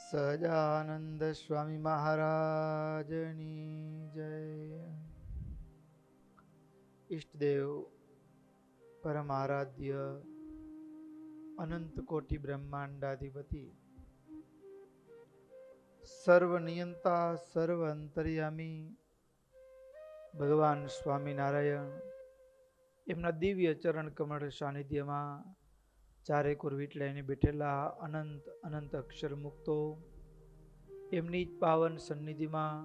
સહજાનંદ સ્વામી મહારાજની જય. ઈષ્ટદેવ પરમારાધ્ય અનંત કોટી બ્રહ્માંડાધિપતિ સર્વ નિયંતા સર્વ અંતર્યામી ભગવાન સ્વામિનારાયણ એમના દિવ્ય ચરણ કમળ સાનિધ્યમાં ચારેકોર વીટલાઈને બેઠેલા અનંત અનંત અક્ષર મુક્તો એમની જ પાવન સન્નિધિમાં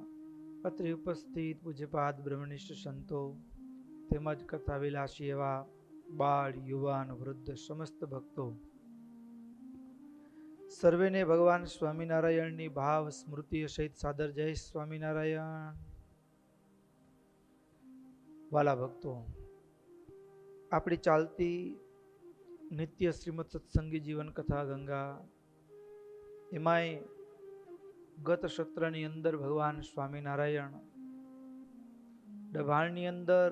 અત્રે ઉપસ્થિત પૂજ્યપાદ બ્રહ્મનિષ્ઠ સંતો તેમજ કથા વિલાસી એવા બાળ યુવાન વૃદ્ધ સમસ્ત ભક્તો સર્વેને ભગવાન સ્વામિનારાયણની ભાવ સ્મૃતિ સહિત સાદર જય સ્વામિનારાયણ. વાલા ભક્તો, આપણી ચાલતી નિત્ય શ્રીમદ સત્સંગી જીવન કથા ગંગા એમાંય ગત સત્રની અંદર ભગવાન સ્વામિનારાયણ ડભાણની અંદર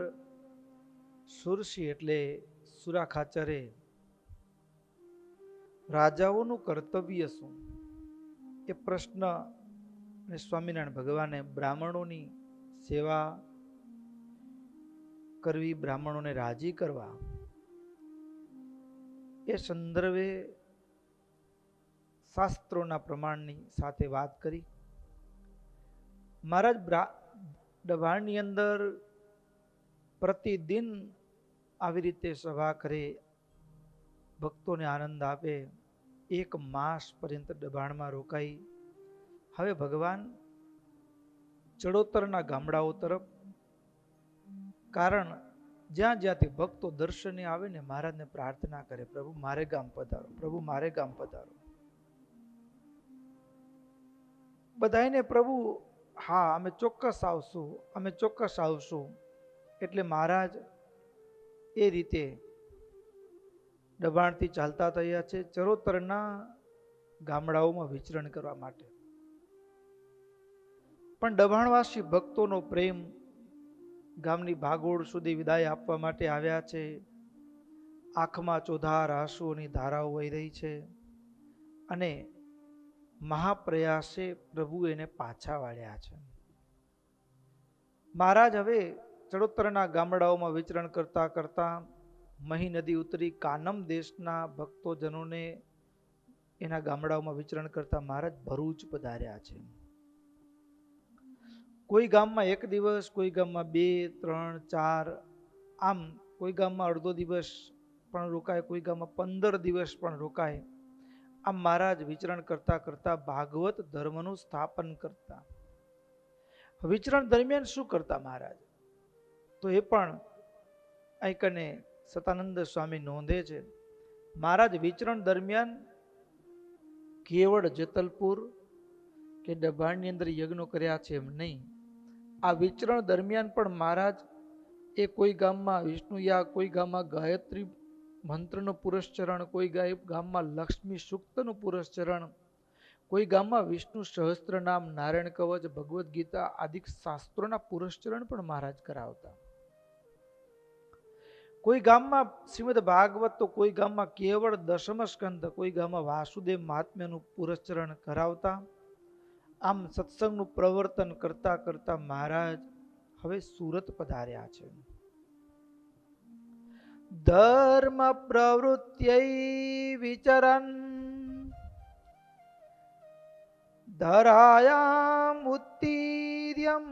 સુરસી એટલે સુરા ખાચરે રાજાઓનું કર્તવ્ય શું એ પ્રશ્ન સ્વામિનારાયણ ભગવાને બ્રાહ્મણોની સેવા કરવી, બ્રાહ્મણોને રાજી કરવા, એ સંદર્ભે શાસ્ત્રોના પ્રમાણની સાથે વાત કરી. મહારાજ ડભાણની અંદર પ્રતિદિન આવી રીતે સભા કરે, ભક્તોને આનંદ આપે. 1 માસ પર્યંત ડભાણમાં રોકાઈ. હવે ભગવાન ચડોતરના ગામડાઓ તરફ, કારણ જ્યાં જ્યાંથી ભક્તો દર્શને આવે ને મહારાજને પ્રાર્થના કરે, પ્રભુ મારે ગામ પધારો, પ્રભુ મારે ગામ પધારો. બધાને પ્રભુ હા અમે ચોક્કસ આવશું, અમે ચોક્કસ આવશું. એટલે મહારાજ એ રીતે દબાણથી ચાલતા થયા છે ચરોતરના ગામડાઓમાં વિચરણ કરવા માટે. પણ દબાણવાસી ભક્તોનો પ્રેમ ગામની ભાગોળ સુધી વિદાય આપવા માટે આવ્યા છે. આંખમાં ચોધાર આંસુઓની ધારાઓ વહી રહી છે અને મહાપ્રયાસે પ્રભુ એને પાછા વાળ્યા છે. મહારાજ હવે ચડોતરના ગામડાઓમાં વિચરણ કરતા કરતા મહી નદી ઉતરી કાનમ દેશના ભક્તોજનોને એના ગામડાઓમાં વિચરણ કરતા મહારાજ ભરૂચ પધાર્યા છે. કોઈ ગામમાં 1 દિવસ, કોઈ ગામમાં 2, 3, 4, આમ કોઈ ગામમાં અડધો દિવસ પણ રોકાય, કોઈ ગામમાં 15 દિવસ પણ રોકાય. આમ મહારાજ વિચરણ કરતા કરતા ભાગવત ધર્મનું સ્થાપન કરતા. વિચરણ દરમિયાન શું કરતા મહારાજ, તો એ પણ અહીં કને સતાનંદ સ્વામી નોંધે છે. મહારાજ વિચરણ દરમિયાન કેવળ જેતલપુર કે ડભાણની અંદર યજ્ઞો કર્યા છે એમ નહીં. આ વિચરણ દરમિયાન પણ મહારાજ એ કોઈ ગામમાં વિષ્ણુ યાગ, કોઈ ગામમાં ગાયત્રી મંત્રનું પુરસ્ચરણ, કોઈ ગામમાં લક્ષ્મી સૂક્તનું પુરસ્ચરણ, કોઈ ગામમાં વિષ્ણુ સહસ્ત્ર નામ, નારાયણ કવચ, ભગવદ્ ગીતા આદિ શાસ્ત્રોના પુરસ્ચરણ પણ મહારાજ કરાવતા. કોઈ ગામમાં શ્રીમદ ભાગવત, તો કોઈ ગામમાં કેવળ દશમ સ્કંદ, કોઈ ગામમાં વાસુદેવ મહાત્મ્યનું પુરસ્ચરણ કરાવતા. આમ સત્સંગનું પ્રવર્તન કરતા કરતા મહારાજ હવે સુરત પધાર્યા છે. ધર્મ પ્રવૃત્ત્યૈ વિચરન ધરાયામ ઉત્તીર્યમ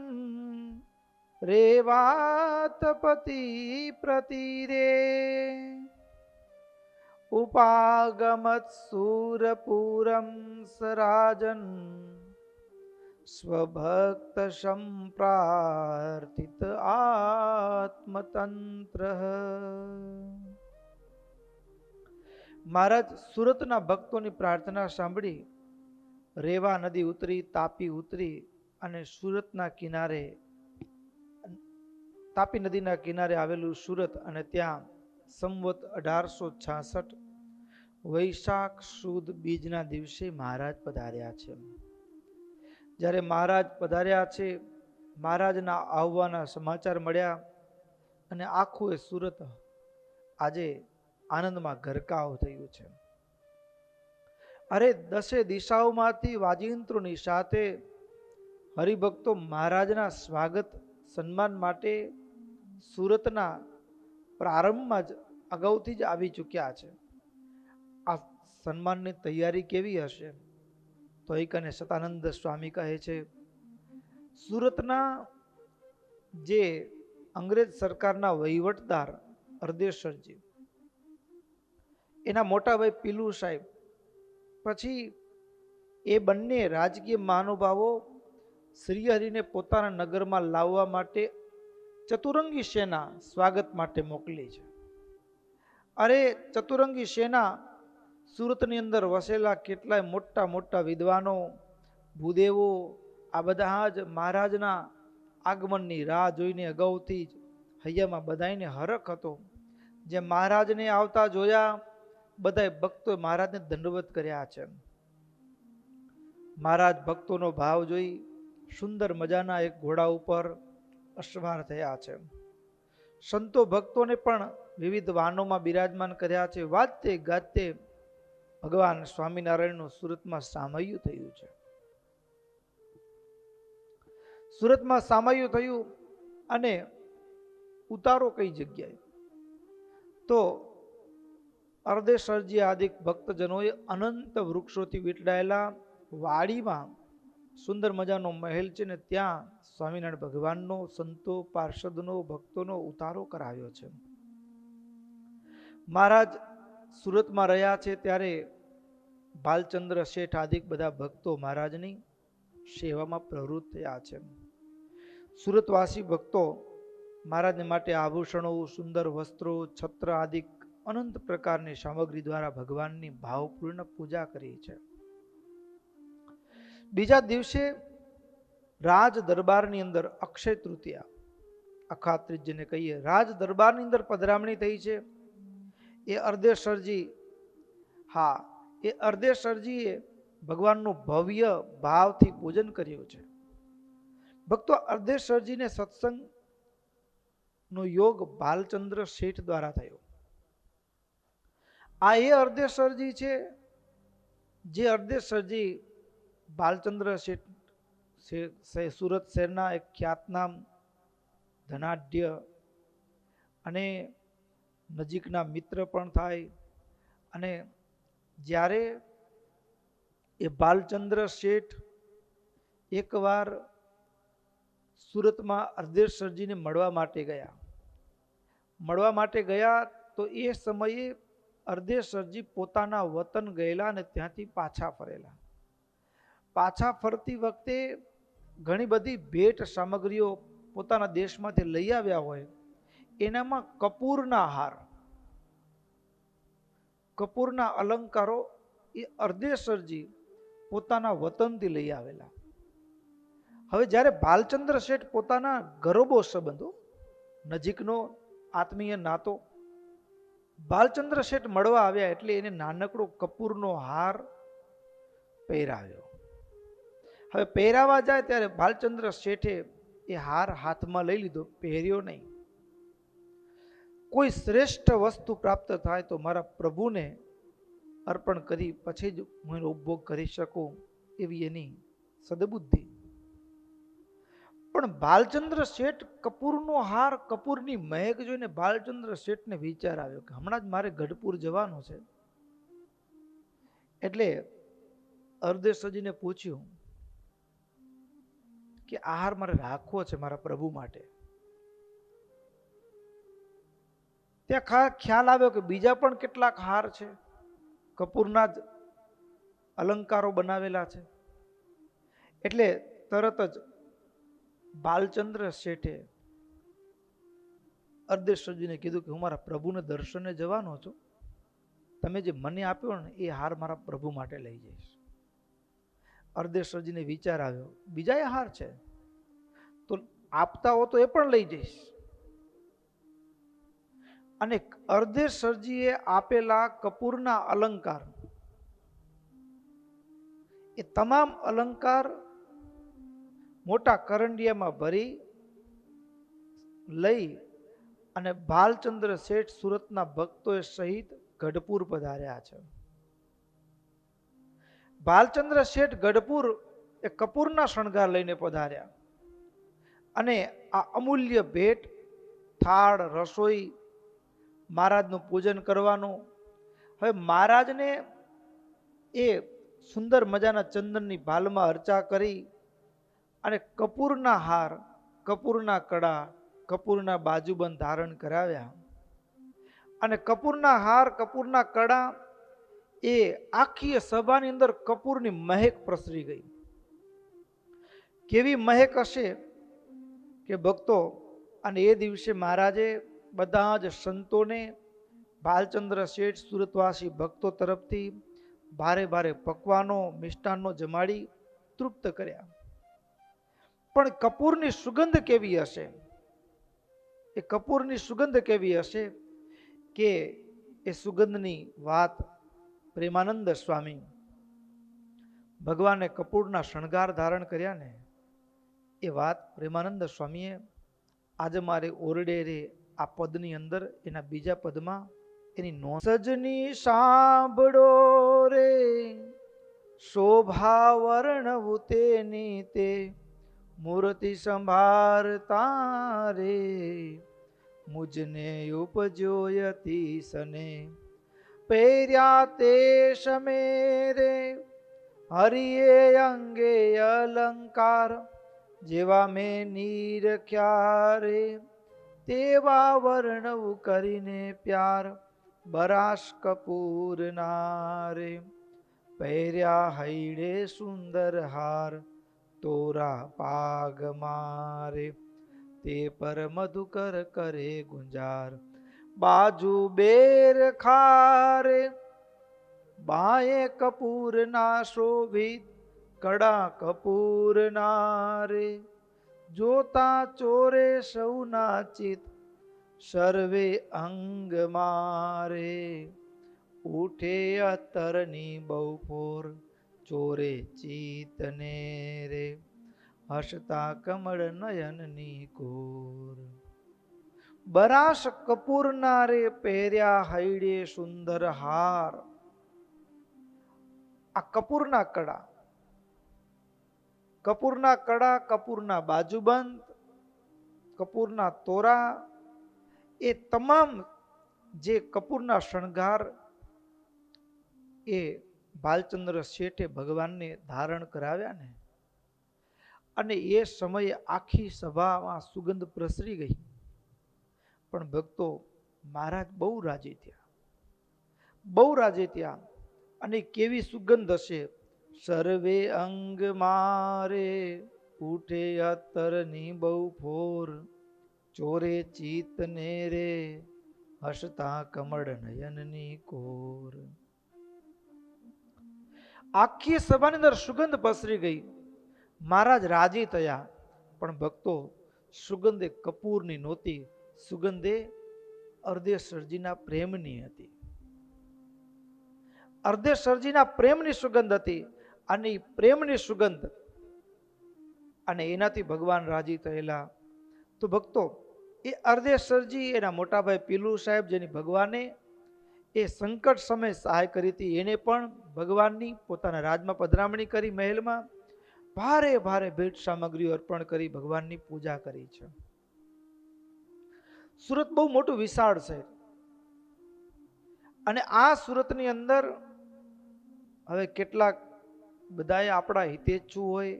રેવાતપતિ પ્રતિરે ઉપાગમત સુરપુરમ સરાજન સ્વભક્ત સંપ્રાર્થિત આત્મતંત્ર. મહારાજ સુરતના ભક્તોની પ્રાર્થના સાંભળી રેવા નદી ઉતરી, તાપી ઉતરી અને સુરતના કિનારે, તાપી નદીના કિનારે આવેલું સુરત, અને ત્યાં સંવત 1866 વૈશાખ સુદ બીજના દિવસે મહારાજ પધાર્યા છે. જ્યારે મહારાજ પધાર્યા છે, મહારાજના આવવાના સમાચાર મળ્યા અને આખું એ સુરત આજે આનંદમાં ગરકાવ થયું છે. અરે દસે દિશાઓમાંથી વાજિંત્રોની સાથે હરિભક્તો મહારાજના સ્વાગત સન્માન માટે સુરતના પ્રારંભમાં જ અગાઉથી જ આવી ચૂક્યા છે. આ સન્માનની તૈયારી કેવી હશે? તો એક અને સતાનંદ સ્વામી કહે છે, સુરતના જે અંગ્રેજ સરકારના વહીવટદાર અર્ધેશ્વરજી, એના મોટા ભાઈ પીલુ સાહેબ, પછી એ બંને રાજકીય મહાનુભાવો શ્રીહરિને પોતાના નગરમાં લાવવા માટે ચતુરંગી સેના સ્વાગત માટે મોકલી છે. અરે ચતુરંગી સેના સુરતની અંદર વસેલા કેટલાય મોટા મોટા વિદ્વાનો, ભૂદેવો, આ બધા જ મહારાજના આગમનની રાહ જોઈને અગાઉથી જ હૈયામાં બધાને હરખ હતો. જે મહારાજને આવતા જોયા, બધા ભક્તો મહારાજને દંડવત કર્યા છે. મહારાજ ભક્તોનો ભાવ જોઈ સુંદર મજાના એક ઘોડા ઉપર અસવાર થયા છે. સંતો ભક્તોને પણ વિવિધ વાહનોમાં બિરાજમાન કર્યા છે. વાજતે ગાજતે ભગવાન સ્વામિનારાયણનું સુરતમાં સામૈયું થયું છે. સુરતમાં સામૈયું થયું અને ઉતારો કઈ જગ્યાએ? તો અર્ધેશ્વરજી આદિક ભક્તજનોએ અનંત વૃક્ષોથી વીંટળાયેલા વાડીમાં સુંદર મજાનો મહેલ છે ને ત્યાં સ્વામિનારાયણ ભગવાનનો, સંતો પાર્ષદનો, ભક્તોનો ઉતારો કરાવ્યો છે. મહારાજ સુરતમાં રહ્યા છે ત્યારે બાલચંદ્ર શેઠ આદિક બધા ભક્તો મહારાજની સેવામાં પ્રવૃત્ત થયા છે. સુરતવાસી ભક્તો મહારાજને માટે આભૂષણો, સુંદર વસ્ત્રો, છત્ર આદિક અનંત પ્રકારની સામગ્રી દ્વારા ભગવાનની ભાવપૂર્ણ પૂજા કરી છે. બીજા દિવસે રાજ દરબારની અંદર અક્ષય તૃતીયા, અખાત્રીજ જેને કહીએ, રાજ દરબારની અંદર પધરામણી થઈ છે. એ અર્ધેશ્વરજી, હા, એ અર્ધેશ્વરજીએ ભગવાનનું ભવ્ય ભાવથી પૂજન કર્યું છે. ભક્તો, અર્ધેશ્વરજીને સત્સંગ નો યોગ બાલચંદ્ર શેઠ દ્વારા થયો. આ એ અર્ધેશ્વરજી છે જે અર્ધેશ્વરજી બાલચંદ્ર શેઠ સુરત શહેરના એક ખ્યાતનામ ધનાઢ્ય અને નજીકના મિત્ર પણ થાય. અને જ્યારે એ બાલચંદ્ર શેઠ એકવાર સુરતમાં અર્ધેશ્વરજીને મળવા માટે ગયા તો એ સમયે અર્ધેશ્વરજી પોતાના વતન ગયેલા અને ત્યાંથી પાછા ફરેલા. પાછા ફરતી વખતે ઘણી બધી ભેટ સામગ્રીઓ પોતાના દેશમાંથી લઈ આવ્યા હોય, એનામાં કપૂરના હાર, કપૂરના અલંકારો એ અર્ધેશ્વરજી પોતાના વતનથી લઈ આવેલા. હવે જ્યારે બાલચંદ્ર શેઠ પોતાના ગરોબો સંબંધો, નજીકનો આત્મીય નાતો, બાલચંદ્ર શેઠ મળવા આવ્યા એટલે એને નાનકડો કપૂરનો હાર પહેરાવ્યો. હવે પહેરાવા જાય ત્યારે બાલચંદ્ર શેઠે એ હાર હાથમાં લઈ લીધો, પહેર્યો નહીં. કોઈ શ્રેષ્ઠ વસ્તુ પ્રાપ્ત થાય તો મારા પ્રભુને અર્પણ કરી પછી જ હું એનો ઉપભોગ કરી શકું, એવી એની સદબુદ્ધિ. પણ બાલચંદ્ર શેઠ કપૂરનો હાર, કપૂરની મહેક જોઈને બાલચંદ્ર શેઠને વિચાર આવ્યો કે હમણાં જ મારે ગઢપુર જવાનું છે. એટલે અર્ધેશ્વરજીને પૂછ્યું કે આ હાર મારે રાખવો છે મારા પ્રભુ માટે. ત્યાં ખ્યાલ આવ્યો કે બીજા પણ કેટલાક હાર છે, કપૂરના જ અલંકારો બનાવેલા છે. એટલે તરત જ બાલચંદ્ર શેઠે અર્ધેશ્વરજીને કીધું કે હું મારા પ્રભુને દર્શને જવાનો છું, તમે જે મને આપ્યો ને એ હાર મારા પ્રભુ માટે લઈ જઈશ. અર્ધેશ્વરજીને વિચાર આવ્યો બીજા હાર છે તો આપતા હો તો એ પણ લઈ જઈશ. અને અર્ધેશ્વરજીએ આપેલા કપૂરના અલંકાર, એ તમામ અલંકાર મોટા કરંડિયામાં ભરી લઈ અને બાલચંદ્ર શેઠ સુરતના ભક્તોએ સહિત ગઢપુર પધાર્યા છે. ભાલચંદ્ર શેઠ ગઢપુર એ કપૂરના શણગાર લઈને પધાર્યા અને આ અમૂલ્ય ભેટ, થાળ, રસોઈ, મહારાજનું પૂજન કરવાનું. હવે મહારાજને એ સુંદર મજાના ચંદનની ભાલમાં અર્ચા કરી અને કપૂરના હાર, કપૂરના કડા, કપૂરના બાજુબંધ ધારણ કરાવ્યા. અને કપૂરના હાર, કપૂરના કડા એ આખી સભાની અંદર કપૂરની મહેક પ્રસરી ગઈ. કેવી મહેક હશે કે ભક્તો, અને એ દિવસે મહારાજે બધા જ સંતોને ભાલચંદ્ર શેઠ સુરતવાસી ભક્તો તરફથી ભારે ભારે પકવાનો, મિષ્ટાનનો જમાડી તૃપ્ત કર્યા. પણ કપૂરની સુગંધ કેવી હશે, એ કપૂરની સુગંધ કેવી હશે કે એ સુગંધની વાત પ્રેમાનંદ સ્વામી ભગવાને કપૂરના શણગાર ધારણ કર્યા ને, એ વાત પ્રેમાનંદ સ્વામીએ આજે મારે ઓરડે રે આ પદની અંદર એના બીજા પદમાં એની નોંધ. સજની સાંભળો રે શોભા વર્ણવું તેની તે મૂર્તિ સંભારતા રે મુજને ઉપજોયતી સને પહેર્યા તે સમે રે હરિએ અંગે અલંકાર જેવા મેં નીરખ્યા રે તેવા વર્ણવ કરીને પ્યાર બરાશ કપૂર નારે પહેર્યા હૈડે સુંદર હાર તોરા પાગ મારે તે પર મધુકર કરે ગુંજાર બાજુ બેર ખારે બાએ કપૂર ના શોભિત કડા કપૂર નારે જોતા ચોરે સૌના ચિત સર્વે અંગ મારે ઉઠે અત્તરની બહુફોર ચોરે ચિતને રે હસતા કમળ નયનની કોર. બરાશ કપૂર નારે પહેર્યા હૈડે સુંદર હાર. આ કપૂરના કડા, કપૂરના કડા, કપૂરના બાજુબંધ, કપૂરના તોરા, એ તમામ જે કપૂરના શણગાર એ ભાલચંદ્ર શેઠે ભગવાનને ધારણ કરાવ્યા ને, અને એ સમયે આખી સભામાં સુગંધ પ્રસરી ગઈ. પણ ભક્તો, મહારાજ બહુ રાજી થયા, બહુ રાજી થયા. અને કેવી સુગંધ હશે. સર્વે અંગ મારે ઉઠે અત્તરની બહુ ફોર ચોરે ચિતને રે હસતા કમળ નયનની કોર. આખી સભાની અંદર સુગંધ પસરી ગઈ. મહારાજ રાજી થયા. પણ ભક્તો, સુગંધે કપૂરની નહોતી, સુગંધે અર્ધેશ્વરજીના પ્રેમની હતી. અર્ધેશ્વરજીના પ્રેમની સુગંધ હતી. અને પ્રેમની સુગંધ, અને એનાથી ભગવાન રાજી થયેલા. તો ભક્તો, એ અર્ધેશ્વરજી, એના મોટાભાઈ પીલુ સાહેબ, જેની ભગવાને એ સંકટ સમય સહાય કરી હતી, એને પણ ભગવાનની પોતાના રાજમાં પધરામણી કરી, મહેલમાં ભારે ભારે ભેટ સામગ્રીઓ અર્પણ કરી ભગવાનની પૂજા કરી છે. સુરત બહુ મોટું વિશાળ છે. અને આ સુરતની અંદર હવે કેટલાક બધાએ આપણા હિતેચ્છુ હોય,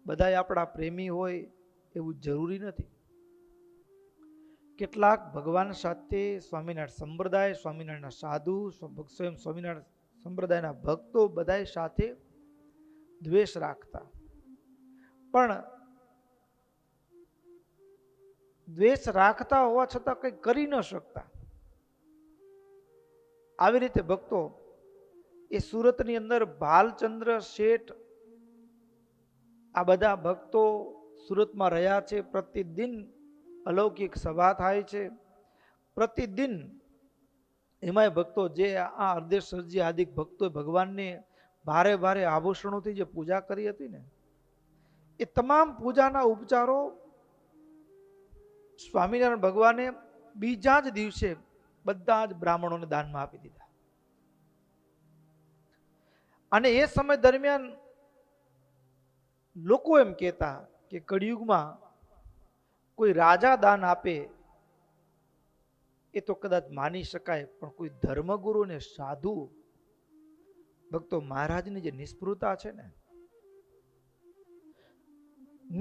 બધાએ આપણા પ્રેમી હોય એવું જરૂરી નથી. કેટલાક ભગવાન સાથે સ્વામિનારાયણ સંપ્રદાય, સ્વામિનારાયણના સાધુ, સ્વયં સ્વામિનારાયણ સંપ્રદાયના ભક્તો બધાય સાથે દ્વેષ રાખતા, પણ દ્વેષ રાખતા હોવા છતાં કંઈ કરી ન શકતા. આવી રીતે ભક્તો, એ સુરતની અંદર ભાલચંદ્ર શેઠ, આ બધા ભક્તો સુરતમાં રહ્યા છે. પ્રતિદિન અલૌકિક સભા થાય છે. પ્રતિદિન એમાંય ભક્તો, જે આ અર્ધેશ્વરજી આદિક ભક્તો ભગવાનને ભારે ભારે આભૂષણોથી જે પૂજા કરી હતી ને, એ તમામ પૂજાના ઉપચારો સ્વામિનારાયણ ભગવાને બીજા જ દિવસે બધા જ બ્રાહ્મણોને દાનમાં આપી દીધા. અને એ સમય દરમિયાન લોકો એમ કહેતા કે કળિયુગમાં કોઈ રાજા દાન આપે એ તો કદાચ માની શકાય, પણ કોઈ ધર્મગુરુ ને સાધુ ભક્તો મહારાજની જે નિસ્પૃહતા છે ને,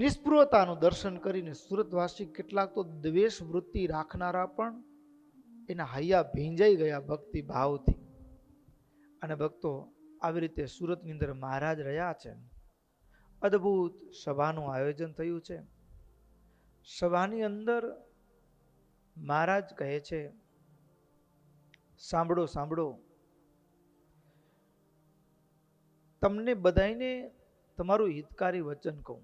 નિસ્પૃહતાનું દર્શન કરીને સુરતવાસી કેટલાક તો દ્વેષ વૃત્તિ રાખનારા પણ એના હૈયા ભીંજાઈ ગયા ભક્તિ ભાવથી. અને ભક્તો આવી રીતે સુરતની અંદર મહારાજ રહ્યા છે. અદ્ભુત સભાનું આયોજન થયું છે. સભાની અંદર મહારાજ કહે છે, સાંભળો સાંભળો, તમને બધાને તમારું હિતકારી વચન કહું.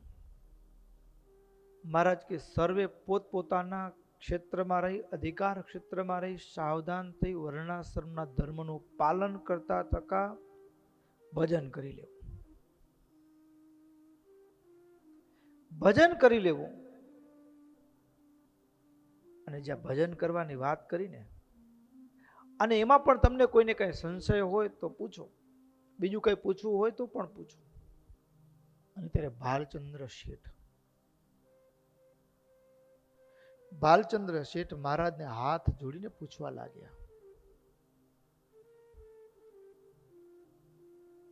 મહારાજ કે સર્વે પોતપોતાના ક્ષેત્રમાં રહી, અધિકાર ક્ષેત્રમાં રહી સાવધાન થઈ વર્ણાશ્રમના ધર્મનું પાલન કરતા તકા ભજન કરી લેવું. ભજન કરી લેવું. અને જ્યાં ભજન કરવાની વાત કરીને, અને એમાં પણ તમને કોઈને કઈ સંશય હોય તો પૂછો, બીજું કઈ પૂછવું હોય તો પણ પૂછો. અને ત્યારે ભાલચંદ્ર શેઠ મહારાજને હાથ જોડીને પૂછવા લાગ્યા.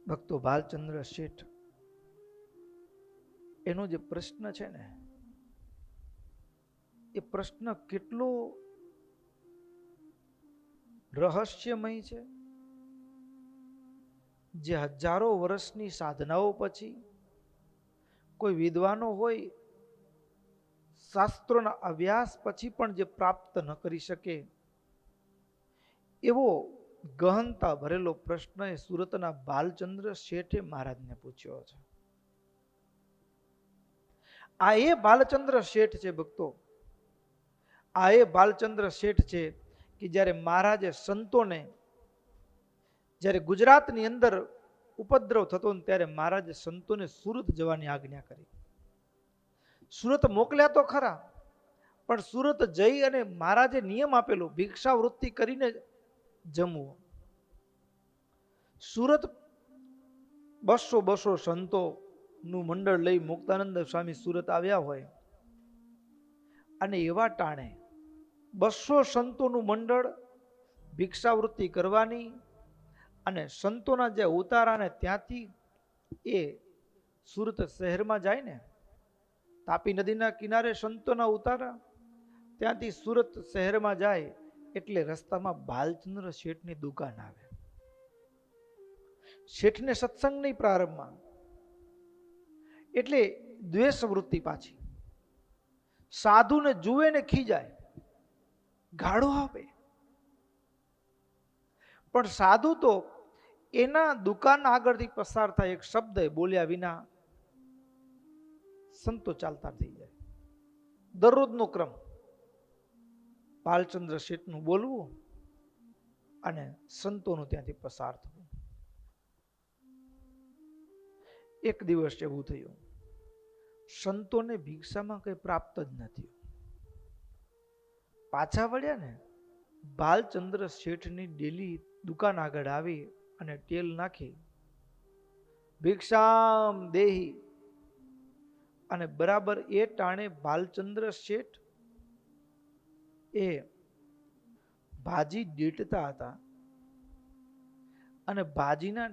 ભક્તો ભાલચંદ્ર શેઠ એનો જે પ્રશ્ન છે ને, એ પ્રશ્ન કેટલો રહસ્યમય છે. જે હજારો વર્ષની સાધનાઓ પછી કોઈ વિદ્વાનો હોય, શાસ્ત્રોના અભ્યાસ પછી પણ જે પ્રાપ્ત ન કરી શકે એવો ગહનતા ભરેલો પ્રશ્ન એ સુરતના ભાલચંદ્ર શેઠે મહારાજને પૂછ્યો છે. આ એ ભાલચંદ્ર શેઠ છે ભક્તો, આ એ ભાલચંદ્ર શેઠ છે કે જ્યારે મહારાજે સંતોને, જ્યારે ગુજરાતની અંદર ઉપદ્રવ થતો ને ત્યારે મહારાજે સંતોને સુરત જવાની આજ્ઞા કરી. સુરત મોકલ્યા તો ખરા, પણ સુરત જઈ અને મહારાજે નિયમ આપેલો ભિક્ષાવૃત્તિ કરીને જમવું. સુરત 200 સંતો નું મંડળ લઈ મુક્તાનંદ સ્વામી સુરત આવ્યા હોય, અને એવા ટાણે 200 સંતોનું મંડળ ભિક્ષાવૃત્તિ કરવાની, અને સંતોના જે ઉતારાને ત્યાંથી એ સુરત શહેરમાં જાય ને, તાપી નદીના કિનારે સંતોના ઉતારા, ત્યાંથી સુરત શહેરમાં જાય એટલે રસ્તામાં ભાલચંદ્ર શેઠની દુકાન આવે. શેઠને સત્સંગ નહીં પ્રારંભમાં, એટલે દ્વેષ વૃત્તિ પાછી. સાધુને જુએ ને ખીજાય, ગાળો આપે. પણ સાધુ તો એના દુકાન આગળથી પસાર થાય, એક શબ્દ બોલ્યા વિના સંતો ચાલતા થઈ જાય. દરરોજનો ક્રમ ભાલચંદ્ર શેઠનું બોલવું અને સંતોનું ત્યાંથી પસાર થવું. એક દિવસ એવું થયું, સંતોને ભિક્ષામાં કઈ પ્રાપ્ત જ નથી. પાછા વળ્યા ને, ભાલચંદ્ર શેઠની ડેલી દુકાન આગળ આવી અને તેલ નાખી ભિક્ષામ દેહી, અને બરાબર એ ટાણે ભાલચંદ્ર શેઠ એ ભાજી દીટતા હતા, અને ભાજીના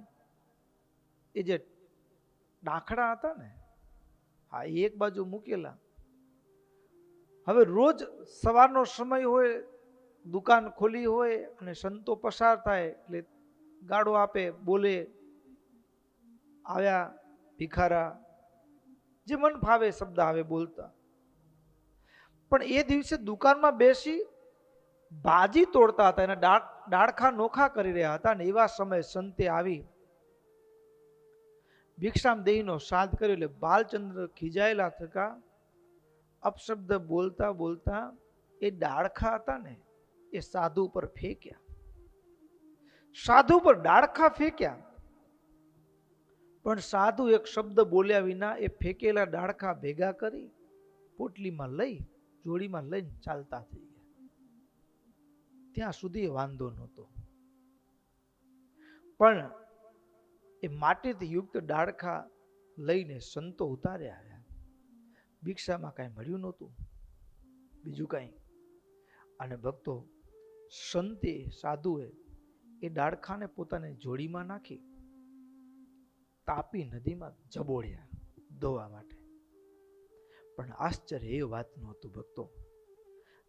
એ જે ડાખડા હતા ને, હા, એક બાજુ મૂકેલા. હવે રોજ સવારનો સમય હોય, દુકાન ખોલી હોય અને સંતો પસાર થાય એટલે ગાળો આપે, બોલે, આવ્યા ભિખારા, જે મન ફાવે શબ્દ આવે બોલતા. પણ એ દિવસે દુકાનમાં બેસી ભાજી તોડતા હતા, એના ડાળખા નોખા કરી રહ્યા હતા, અને એવા સમયે સંતે આવી ભિક્ષામ દેહીનો સાધ કર્યો. એટલે ભાલચંદ્ર ખીજાયેલા થકા અપશબ્દ બોલતા બોલતા એ ડાળખા હતા ને એ સાધુ પર ફેંક્યા. સાધુ પર ડાળખા ફેંક્યા, પણ સાધુ એક શબ્દ બોલ્યા વિના એ ફેંકેલા ડાળખા ભેગા કરી પોટલીમાં લઈ, જોડીમાં લઈને ચાલતા થઈ ગયા. ત્યાં સુધી વાંધો નહોતો, પણ એ માટીથી યુક્ત ડાળખા લઈને સંતો ઉતારે આવ્યા. ભિક્ષામાં કાંઈ મળ્યું નહોતું, બીજું કાંઈ. અને ભક્તો, સંતે સાધુએ એ ડાળખાને પોતાની જોડીમાં નાખી તાપી નદીમાં જબોડ્યા ધોવા માટે. પણ આશ્ચર્ય એ વાતનું હતું ભક્તો,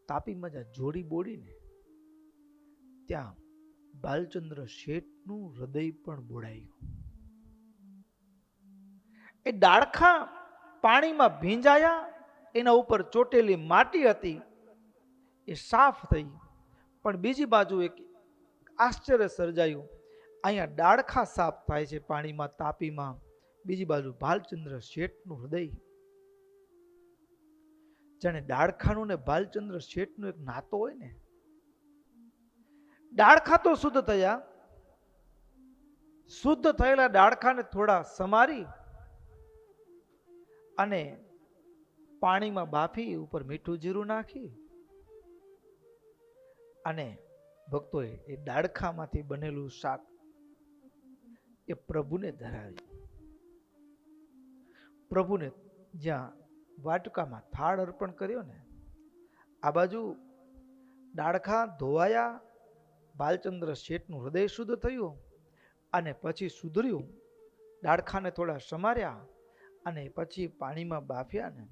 તાપીમાં જ્યાં જોડી બોડીને ત્યાં બાલચંદ્ર શેઠનું હૃદય પણ બોડાયું. એ ડાળખા પાણીમાં ભીંજાયા, એના ઉપર ચોટેલી માટી હતી એ સાફ થઈ. પણ બીજી બાજુ એક આશ્ચર્ય સર્જાયું, અહીંયા ડાળખા સાફ થાય છે પાણીમાં તાપીમાં, બીજી બાજુ બાલચંદ્ર શેઠનું હૃદય. જાણે ડાળખાનું ને બાલચંદ્ર શેઠનું એક નાતો હોય ને. ડાળખા તો શુદ્ધ થયા, શુદ્ધ થયેલા ડાળખાને થોડા સમારી અને પાણીમાં બાફી ઉપર મીઠું જીરું નાખી અને ભક્તોએ એ ડાળખામાંથી બનેલું શાક એ પ્રભુને ધરાવ્યું. પ્રભુને જ્યાં વાટકામાં થાળ અર્પણ કર્યો ને, આ બાજુ ડાળખા ધોવાયા, બાલચંદ્ર શેઠનું હૃદય શુદ્ધ થયું અને પછી સુધર્યું. ડાળખાને થોડા સમાર્યા અને પછી પાણીમાં બાફ્યા ને.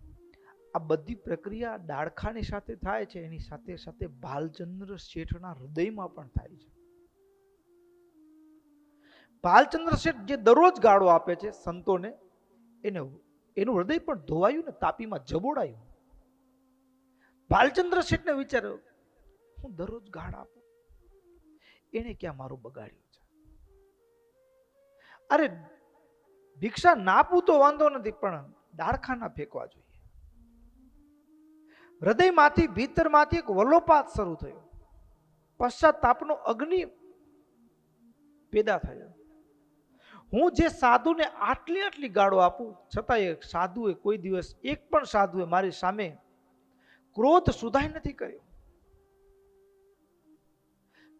આ બધી પ્રક્રિયા ડાળખાની સાથે થાય છે, એની સાથે સાથે બાલચંદ્ર શેઠના હૃદયમાં પણ થાય છે. બાલચંદ્ર શેઠ જે દરરોજ ગાળો આપે છે સંતોને, એનું હૃદય પણ ધોવાયું ને તાપીમાં જબોડાયું. બાલચંદ્ર શેઠને વિચાર્યો, હું દરરોજ ગાળ આપું, એને ક્યાં મારું બગાડ્યું છે. અરે ભિક્ષા નાપું તો વાંધો નથી, પણ ડાળખા ના ફેંકવા જોઈએ. હૃદયમાંથી ભીતરમાંથી એક વલોપાત શરૂ થયો, પશ્ચાતાપનો અગ્નિ પેદા થયો. હું જે સાધુને આટલી ગાળો આપું, છતાં એ સાધુએ કોઈ દિવસ, એક પણ સાધુએ મારી સામે ક્રોધ સુધાય નથી કર્યો.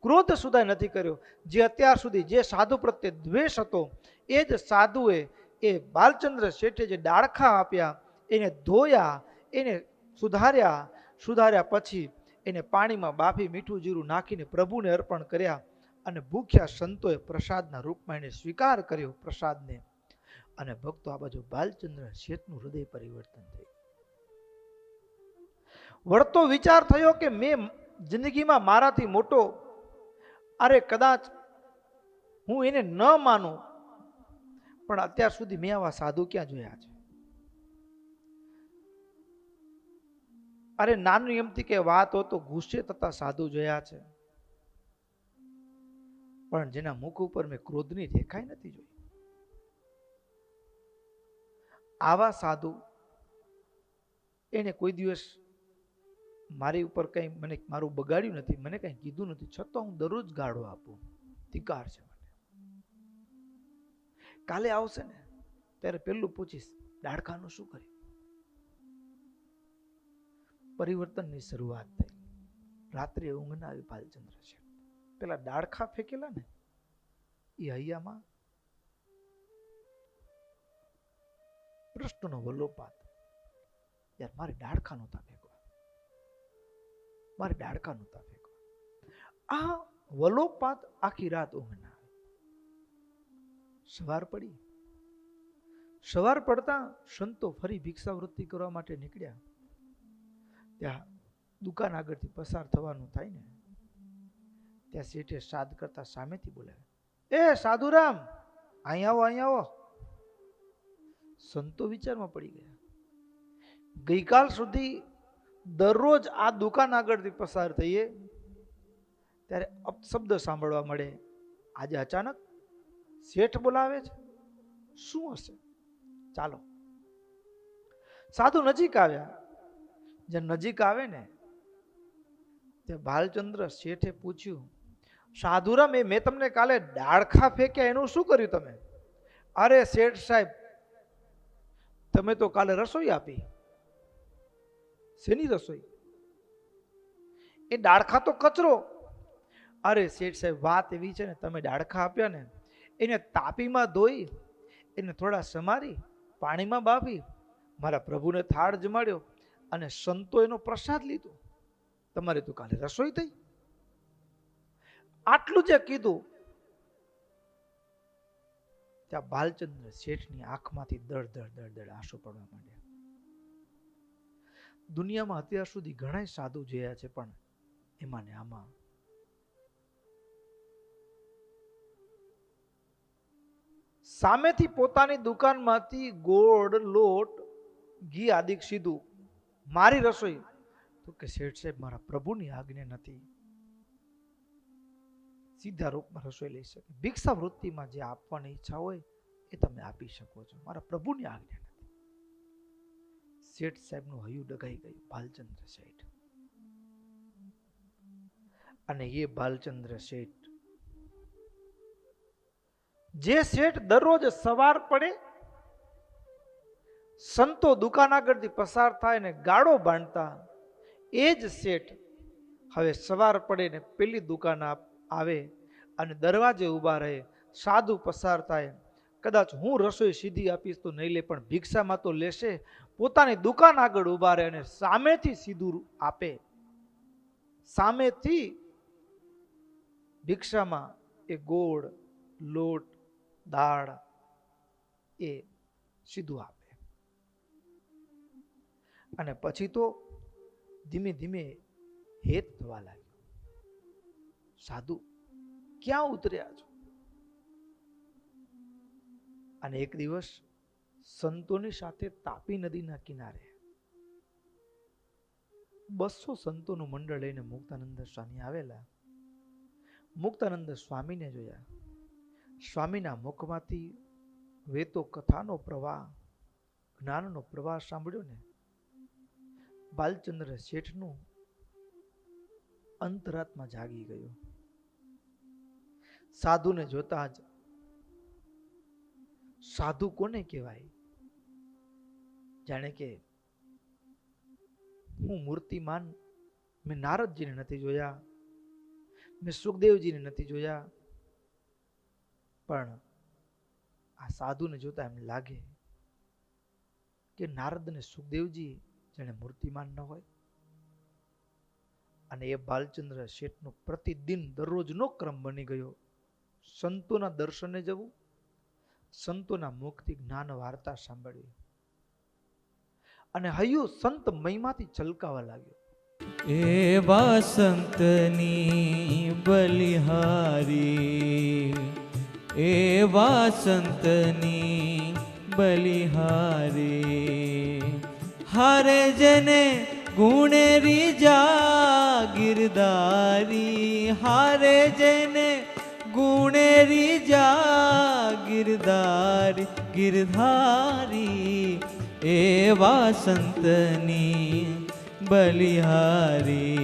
ક્રોધ સુધાય નથી કર્યો. જે અત્યાર સુધી જે સાધુ પ્રત્યે દ્વેષ હતો, એ જ સાધુએ એ બાલચંદ્ર શેઠે જે ડાળખા આપ્યા એને ધોયા, એને સુધાર્યા પછી એને પાણીમાં બાફી મીઠું જીરું નાખીને પ્રભુને અર્પણ કર્યા. અને ભૂખ્યા સંતોએ પ્રસાદના રૂપમાં એને સ્વીકાર કર્યો પ્રસાદને. અને ભક્તો, આ બાજુ બાલચંદ્ર શેઠનું હૃદય પરિવર્તન થયું. વળતો વિચાર થયો કે મેં જિંદગીમાં મારાથી મોટો, અરે કદાચ હું એને ન માનું, પણ અત્યાર સુધી મેં આવા સાધુ ક્યાં જોયા છે. અરે નાની એમથી કે વાત હો તો ગુસ્સે થતા સાધુ જોયા છે, પણ જેના મુખ ઉપર મેં ક્રોધની રેખાઈ નથી જોઈ. આવા સાધુ, એને કોઈ દિવસ મારી ઉપર કઈ મને મારું બગાડ્યું નથી, મને કઈ કીધું નથી, છતાં હું દરરોજ ગાળો આપું. ધિકાર છે મને. કાલે આવશે ને ત્યારે પેલું પૂછીશ, ડાળખાનું શું કર્યું. પરિવર્તનની શરૂઆત થઈ. રાત્રે ઊંઘ ના આવી બાલચંદ્ર શેઠ. પેલા ડાળખા ફેંકેલા ને એ હૈયામાં પ્રશ્નનો વલોપાત. યાર, મારે ડાળખા નહોતા ફેંકવા, મારે ડાળખા નહોતા ફેંકવા. આ વલોપાત આખી રાત ઊંઘ ના આવી. સવાર પડી. સવાર પડતા સંતો ફરી ભિક્ષાવૃત્તિ કરવા માટે નીકળ્યા. ત્યાં દુકાન આગળથી પસાર થવાનું થાય ને, ત્યાં શેઠે શ્રાદ્ધ કરતા સામેથી બોલાવે, એ સાધુરામ, અહીં આવો, અહીં આવો. સંતો વિચારમાં પડી ગયા. ગઈકાલ સુધી દરરોજ આ દુકાન આગળથી પસાર થઈએ ત્યારે અપશબ્દ સાંભળવા મળે, આજે અચાનક શેઠ બોલાવે છે, શું હશે? ચાલો. સાધુ નજીક આવ્યા. જે નજીક આવે ને તે બાલચંદ્ર શેઠે પૂછ્યું, સાધુરામ, મેં તમને કાલે ડાળખા ફેંક્યા, એનું શું કર્યું તમે? અરે શેઠ સાહેબ, તમે તો કાલે રસોઈ આપી. શેની રસોઈ? એ ડાળખા તો કચરો. અરે શેઠ સાહેબ, વાત એવી છે ને, તમે ડાળખા આપ્યા ને એને તાપીમાં ધોઈ, એને થોડા સમારી, પાણીમાં બાફી મારા પ્રભુને થાળ જમાડ્યો અને સંતો એનો પ્રસાદ લીધો. તમારી તો કાલે રસોઈ થઈ. આટલું જે કીધું ત્યાં બાલચંદ્ર શેઠની આંખમાંથી દડ દડ દડ દડ આંસુ પડવા માંડ્યા. દુનિયામાં અત્યાર સુધી ઘણા સાધુ જોયા છે, પણ એમાં ને આમાં સામેથી પોતાની દુકાનમાંથી ગોળ, લોટ, ઘી આદિ સીધું મારી રસોઈ, તો કે શેઠ સાહેબ મારા પ્રભુની આજ્ઞા નથી, સીધા રૂપમાં રસોઈ લઈ શકે. ભિક્ષા વૃત્તિમાં જે આપવાની ઈચ્છા હોય એ તમે આપી શકો છો, મારા પ્રભુની આજ્ઞા નથી. શેઠ સાહેબનું હૈયું ડગાઈ ગયું, બાલચંદ્ર શેઠ. અને એ બાલચંદ્ર શેઠ, જે શેઠ દરરોજ સવાર પડે સંતો દુકાન આગળથી પસાર થાય ને ગાળો બાંધતા, એ જ શેઠ હવે સવાર પડે ને પેલી દુકાન આવે અને દરવાજે ઊભા રહે. સાધુ પસાર થાય, કદાચ હું રસોઈ સીધી આપીશ તો નહીં લે, પણ ભિક્ષામાં તો લેશે. પોતાની દુકાન આગળ ઊભા રહે અને સામેથી સીધું આપે, સામેથી ભિક્ષામાં એ ગોળ, લોટ, દાળ એ સીધું આપે. અને પછી તો ધીમે ધીમે હેત થવા લાગ્યો, સાધુ ક્યાં ઉતર્યા છો? અને એક દિવસ સંતોની સાથે તાપી નદીના કિનારે 200 સંતોનું મંડળ લઈને મુક્તાનંદ સ્વામી આવેલા. મુક્તાનંદ સ્વામીને જોયા. સ્વામીના મુખમાંથી વેતો કથાનો પ્રવાહ, જ્ઞાનનો પ્રવાહ સાંભળ્યો ને બાલચંદ્ર શેઠનું અંતરાત્મા જાગી ગયો. સાધુને જોતા જ, સાધુ કોને કહેવાય? જાણે કે હું મૂર્તિમાન, મેં નારદજીને નથી જોયા, મેં સુખદેવજીને નથી જોયા, પણ આ સાધુને જોતા એમ લાગે કે નારદ ને સુખદેવજી જેને મૂર્તિમાન ન હોય. અને એ બાલચંદ્ર શેઠનો પ્રતિદિન દરરોજનો ક્રમ બની ગયો, સંતોના દર્શને જવું, સંતોના મુખથી જ્ઞાન વાર્તા સાંભળવી, અને હૈયું સંત મહિમાથી છલકાવા લાગ્યો. એવા સંતની બલિહારી, એવા સંતની બલિહારી, હારે જેને ગુણેરી જાગીરદારી, હારે જેને ગુણેરી જાગીરદારી, ગિરધારી, એવા સંતની બલિહારી,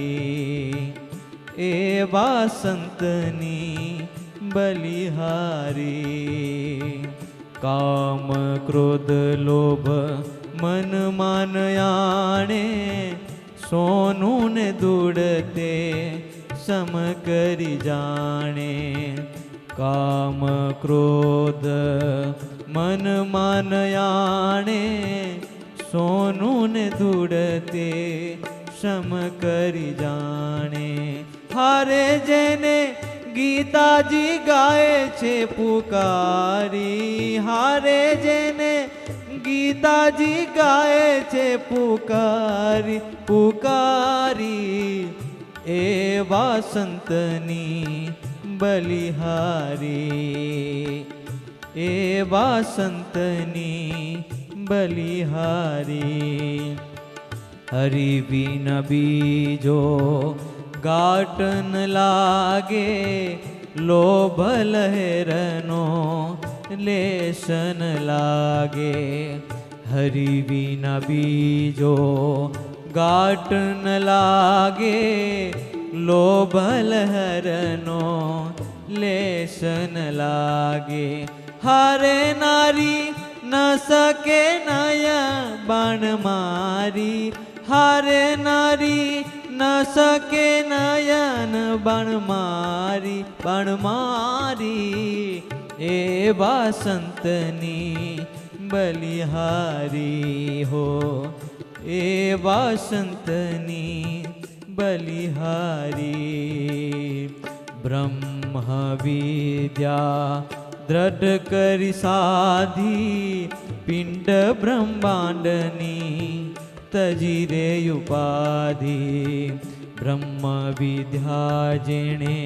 એવા સંતની બલિહારી. કામ ક્રોધ લોભ મન માન આણે, સોનું ને દુડતે સમ કરી જાણે. કામ ક્રોધ મન માન આણે, સોનું ને દુડતે સમ કરી જાણે. હારે જેને ગીતાજી ગાય છે પુકારી, હારે જેને ગીતાજી ગાય છે પુકારી, પુકારી, એવા સંતની બલિહારી, એવા સંતની બલિહારી. હરિ બિન બીજો ગાટ ન લાગે, લોભ લહેરનો લેશન લાગે. હરિ વિના બીજો ગાટ ન લાગે, લોભ લહેરનો લેશન લાગે. હારે નારી ન સકે નય બાણ મારી, હારે નારી ન સકે નયન બાણ મારી, બાણ મારી, એવા સંતની બલિહારી હો, એવા સંતની બલિહારી. બ્રહ્મ વિદ્યા દ્રઢ કરી સાધી, પિંડ બ્રહ્માંડની તજી રે ઉપાધિ. બ્રહ્મ વિદ્યા જેણે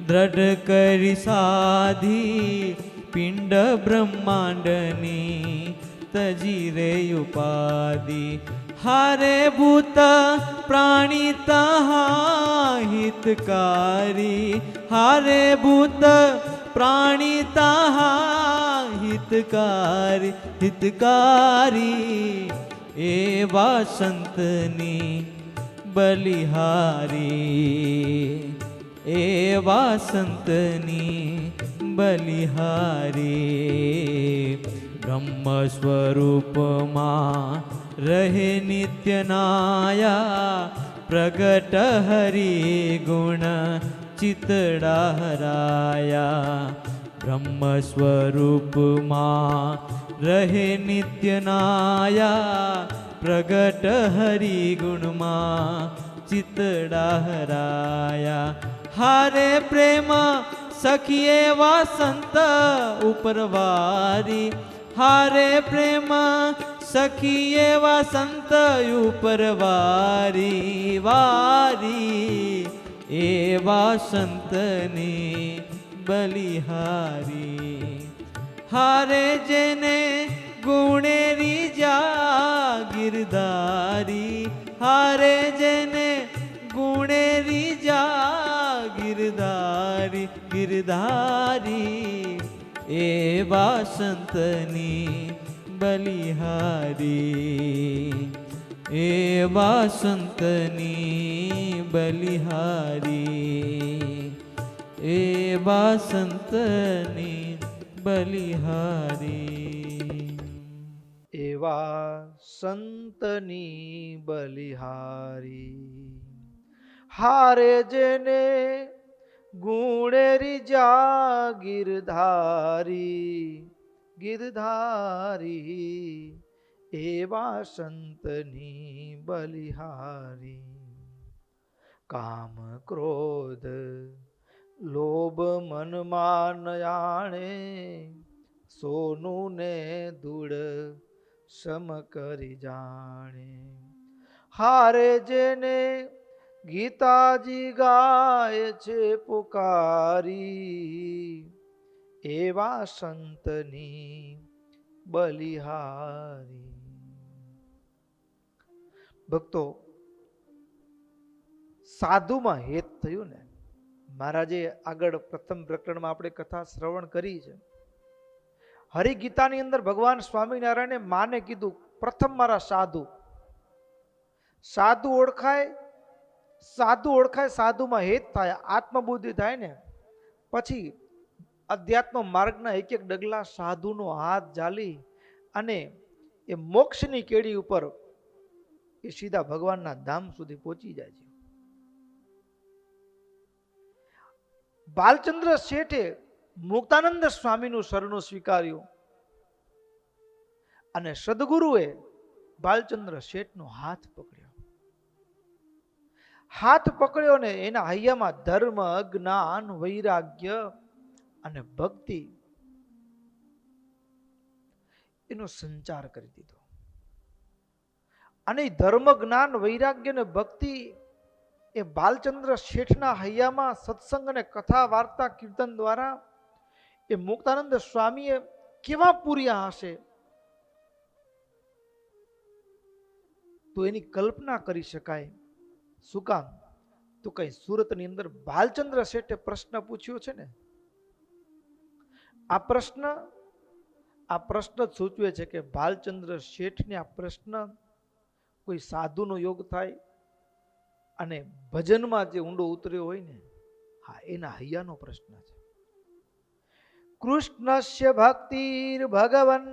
દ્રઢ કરી સાધી, પિંડ બ્રહ્માંડની તજી રે ઉપાધિ. હારે ભૂત પ્રાણી તહા હિતકારી, હારે ભૂત પ્રાણી તહા હિતકારી, હિતકારી. એવા સંતની બલિહારી, એવા સંતની બલિહારી. બ્રહ્મ સ્વરૂપમાં રહે નિત્ય નાયા, પ્રગટ હરિ ગુણ ચિતડા હરાયા. બ્રહ્મ સ્વરૂપમાં રહે નિત્ય નાયા, પ્રગટ હરિ ગુણમાં ચિતડા હરાયા. હારે પ્રેમ સખી એવા સંત ઉપરવારી, હારે પ્રેમ સખી એવા સંત ઉપરવારી વારી. એવા સંતની બલિહારી. હારે જેને ગુણેરી જા ગિરધારી, હારે જેને ગુણેરી જા ગિરધારી, ગિરધારી. એવા સંતની બલિહારી, એવા સંતની બલિહારી, એવા સંતની બલિહારી. એવા સંતની બલિહારી. હારે જેને ગુણેરી જા ગિરધારી, ગિરધારી. એવા સંતની બલિહારી. કામ ક્રોધ લોભ મનમાં ન આણે, સોનું ને ધૂળ સમ કરી જાણે. હારે જેને ગીતાજી ગાય છે પુકારી, એવા સંતની બલિહારી. ભક્તો, સાધુમાં હેત થયું ને. મહારાજે આગળ પ્રથમ પ્રકરણમાં આપણે કથા શ્રવણ કરી છે. હરિગીતાની અંદર ભગવાન સ્વામિનારાયણે માને કીધું, પ્રથમ મારા સાધુ. સાધુ ઓળખાય, સાધુ ઓળખાય, સાધુમાં હેત થાય, આત્મબુદ્ધિ થાય ને પછી અધ્યાત્મ માર્ગના એક એક ડગલા સાધુનો હાથ ઝાલી અને એ મોક્ષની કેડી ઉપર એ સીધા ભગવાનના ધામ સુધી પહોંચી જાય છે. બાલચંદ્ર શેઠે મુક્તાનંદ સ્વામીનું શરણું સ્વીકાર્યું અને સદગુરુએ બાલચંદ્ર શેઠનો હાથ પકડ્યો. હાથ પકડ્યો ને એના હૈયામાં ધર્મ, જ્ઞાન, વૈરાગ્ય અને ભક્તિ એનો સંચાર કરી દીધો. અને ધર્મ, જ્ઞાન, વૈરાગ્ય અને ભક્તિ એ બાલચંદ્ર શેઠના હૈયામાં સત્સંગ અને કથા વાર્તા કીર્તન દ્વારા એ મુક્તાનંદ સ્વામીએ કેવા પૂર્યા હશે તો એની કલ્પના કરી શકાય. શું કામ? તો કઈ સુરતની અંદર બાલચંદ્ર શેઠે પ્રશ્ન પૂછ્યો છે ને, આ પ્રશ્ન સૂચવે છે કે બાલચંદ્ર શેઠને આ પ્રશ્ન કોઈ સાધુનો યોગ થાય અને ભજનમાં જે ઊંડો ઉતર્યો હોય ને, હા, એના હૈયાનો પ્રશ્ન છે. કૃષ્ણસ્ય ભક્તિર ભગવન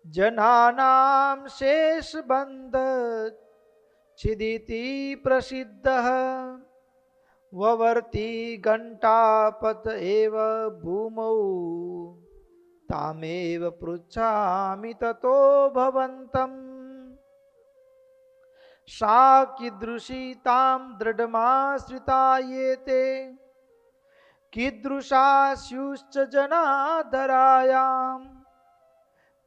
જનાનામ શેષ બંધ છિદિતિ પ્રસિદ્ધ વવર્તી ઘંટાપત એવ ભૂમૌ તામેવ પૃચ્છામિ તતો ભવંતમ સા કીદૃશી તામ દૃઢમાશ્રિતા યેતે કીદૃશા સ્યુશ્ચ જનાધરાયામ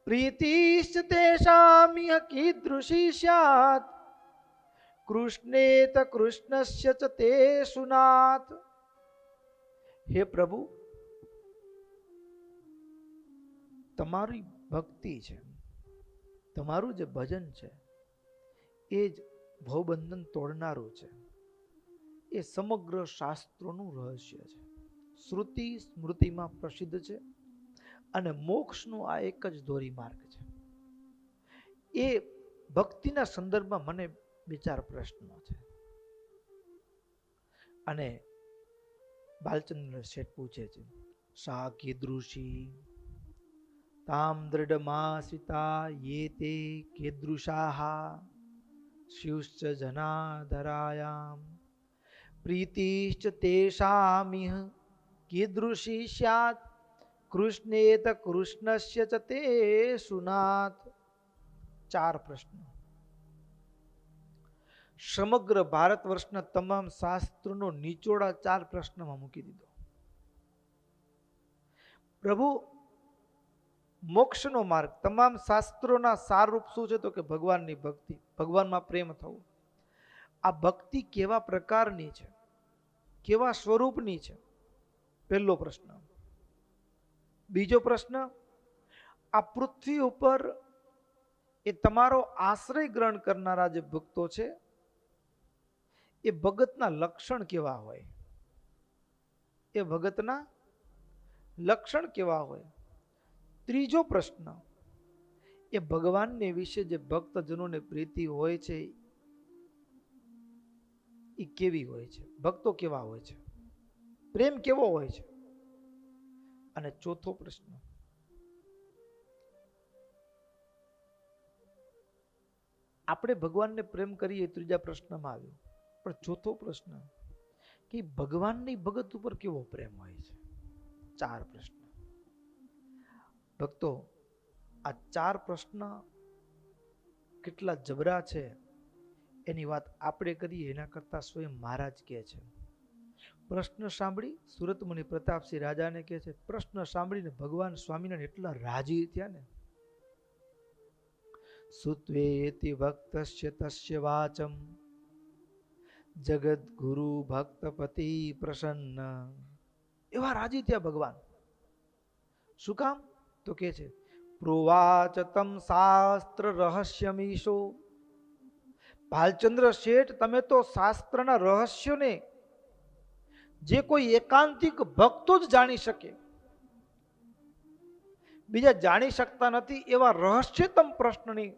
પ્રીતિશ્ચ તેષામિહ કીદૃશી સ્યાત કૃષ્ણેત કૃષ્ણસ્ય ચ તે સુનાત. હે પ્રભુ, તમારી ભક્તિ છે, તમારું જે ભજન છે એ જ ભવબંધન તોડનારું છે. એ સમગ્ર શાસ્ત્રોનું રહસ્ય છે. શ્રુતિ સ્મૃતિમાં પ્રસિદ્ધ છે અને મોક્ષનું આ એક જ ધોરીમાર્ગ છે. એ ભક્તિના સંદર્ભમાં મને બે ચાર પ્રશ્નો છે. અને બાલચંદ્ર શેઠ પૂછે છે, સા કીદૃશી તામ દૃઢમાશ્રિતા યેતે કીદૃશાઃ સ્યુશ્ચ જનાધરાયામ પ્રીતિશ્ચ તેષામિહ કીદૃશી સ્યાત કૃષ્ણેત કૃષ્ણસ્ય ચ તે સુનાત. ચાર પ્રશ્નો. સમગ્ર ભારત વર્ષના તમામ શાસ્ત્રોનો નિચોડા ચાર પ્રશ્નમાં મૂકી દીધો. પ્રભુ, મોક્ષનો માર્ગ, તમામ શાસ્ત્રોના સારરૂપ શું છે? તો કે ભગવાનની ભક્તિ, ભગવાનમાં પ્રેમ થવો. આ ભક્તિ કેવા પ્રકારની છે, કેવા સ્વરૂપની છે? પહેલો પ્રશ્ન. બીજો પ્રશ્ન, આ પૃથ્વી ઉપર એ તમારો આશ્રય ગ્રહણ કરનારા જે ભક્તો છે એ ભગતના લક્ષણ કેવા હોય? એ ભગતના લક્ષણ કેવા હોય? ત્રીજો પ્રશ્ન, એ ભગવાનને વિશે જે ભક્તજનોને પ્રીતિ હોય છે એ કેવી હોય છે? ભક્તો કેવા હોય છે? પ્રેમ કેવો હોય છે? અને ચોથો પ્રશ્ન, આપણે ભગવાનને પ્રેમ કરીએ, ત્રીજા પ્રશ્નમાં આવ્યું. પણ ચોથો પ્રશ્ન કે ભગવાનની ભગત ઉપર કેવો પ્રેમ હોય છે? ચાર પ્રશ્ન. ભક્તો, આ ચાર પ્રશ્ન કેટલા જબરા છે એની વાત આપણે કરીએ એના કરતા સ્વયં મહારાજ કહે છે. પ્રશ્ન સાંભળી સુરતમુનિ પ્રતાપસિંહ રાજાને કહે છે, પ્રશ્ન સાંભળીને ભગવાન સ્વામિનારાયણ એટલા રાજી થયા ને. સુત્વેતિ ભક્તસ્ય તસ્ય વાચમ જગત ગુરુ ભક્તપતિ પ્રસન્ન. એવા રાજી થયા ભગવાન. શું કામ? તો કે છે, પ્રોવાચ તમ શાસ્ત્ર રહસ્યમીશો. ભાલચંદ્ર શેઠ, તમે તો શાસ્ત્રના રહસ્યોને જે કોઈ એકાંતિક ભક્તો જ જાણી શકે, બીજા જાણી શકતા નથી એવા રહસ્યતમ પ્રશ્નની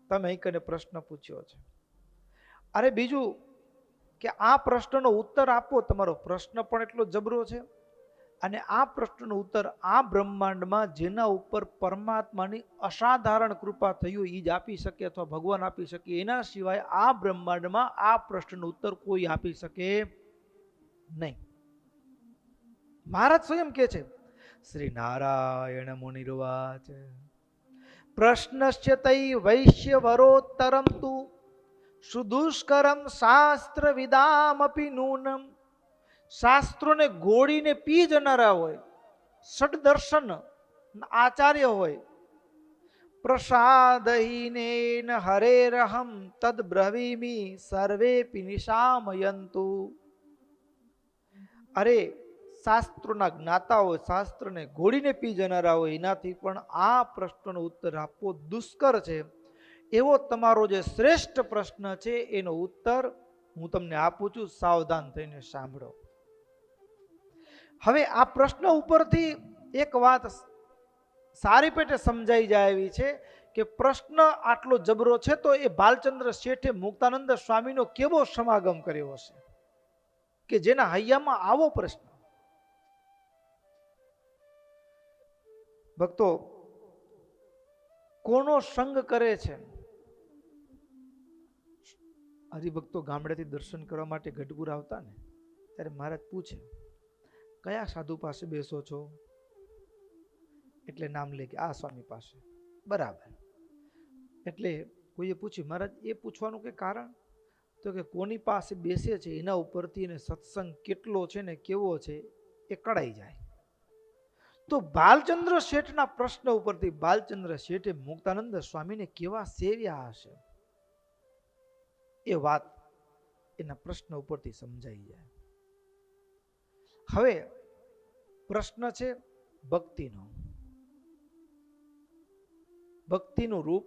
તમે અહીં કને પ્રશ્ન પૂછ્યો છે. અરે બીજું કે આ પ્રશ્નનો ઉત્તર આપો. તમારો પ્રશ્ન પણ એટલો જબરો છે અને આ પ્રશ્નનો ઉત્તર આ બ્રહ્માંડમાં જેના ઉપર પરમાત્માની અસાધારણ કૃપા થઈ હોય એ જ આપી શકે અથવા ભગવાન આપી શકે. એના સિવાય આ બ્રહ્માંડમાં આ પ્રશ્નનો ઉત્તર કોઈ આપી શકે નહીં. મહારાજ સ્વયં કહે છે, શ્રી નારાયણ મુનિર્વાચ પ્રશ્નસ્ય તૈ વૈશ્ય વરોત્તરમ તુ સુદુષ્કરમ શાસ્ત્ર વિદામપી નૂનમ. શાસ્ત્રોને ગોળીને પી જનારા હોય, ષડદર્શન આચાર્ય હોય, પ્રસાદહીનેન હરેરહમ તદ બ્રવીમી સર્વેપી નિશામયંતુ. અરે શાસ્ત્રોના જ્ઞાતા હોય, શાસ્ત્રને ઘોડીને પી જનારા હોય, એનાથી પણ આ પ્રશ્નનો ઉત્તર આપવો દુષ્કર છે. એવો તમારો જે શ્રેષ્ઠ પ્રશ્ન છે એનો ઉત્તર હું તમને આપું છું, સાવધાન થઈને સાંભળો. હવે આ પ્રશ્ન ઉપરથી એક વાત સારી પેટે સમજાઈ જાય એવી છે કે પ્રશ્ન આટલો જબરો છે તો એ ભાલચંદ્ર શેઠે મુક્તાનંદ સ્વામીનો કેવો સમાગમ કર્યો હશે કે જેના હૈયામાં આવો પ્રશ્ન. ભક્તો, કોનો સંગ કરે છે હરિભક્તો ગામડેથી દર્શન કરવા માટે ગઢપુર આવતા ને ત્યારે મહારાજ પૂછે, કયા સાધુ પાસે બેસો છો? એટલે નામ લે કે આ સ્વામી પાસે. બરાબર. એટલે કોઈએ પૂછ્યું, મહારાજ એ પૂછવાનું કે કારણ? તો કે કોની પાસે બેસે છે એના ઉપરથી એને સત્સંગ કેટલો છે ને કેવો છે એ કળાઈ જાય. તો બાલચંદ્ર શેઠના પ્રશ્ન ઉપરથી બાલચંદ્ર શેઠે મુક્તાનંદ સ્વામીને કેવા સેવ્યા હશે એ વાત એના પ્રશ્ન ઉપરથી સમજાઈ જાય. હવે પ્રશ્ન છે ભક્તિનો. ભક્તિનું રૂપ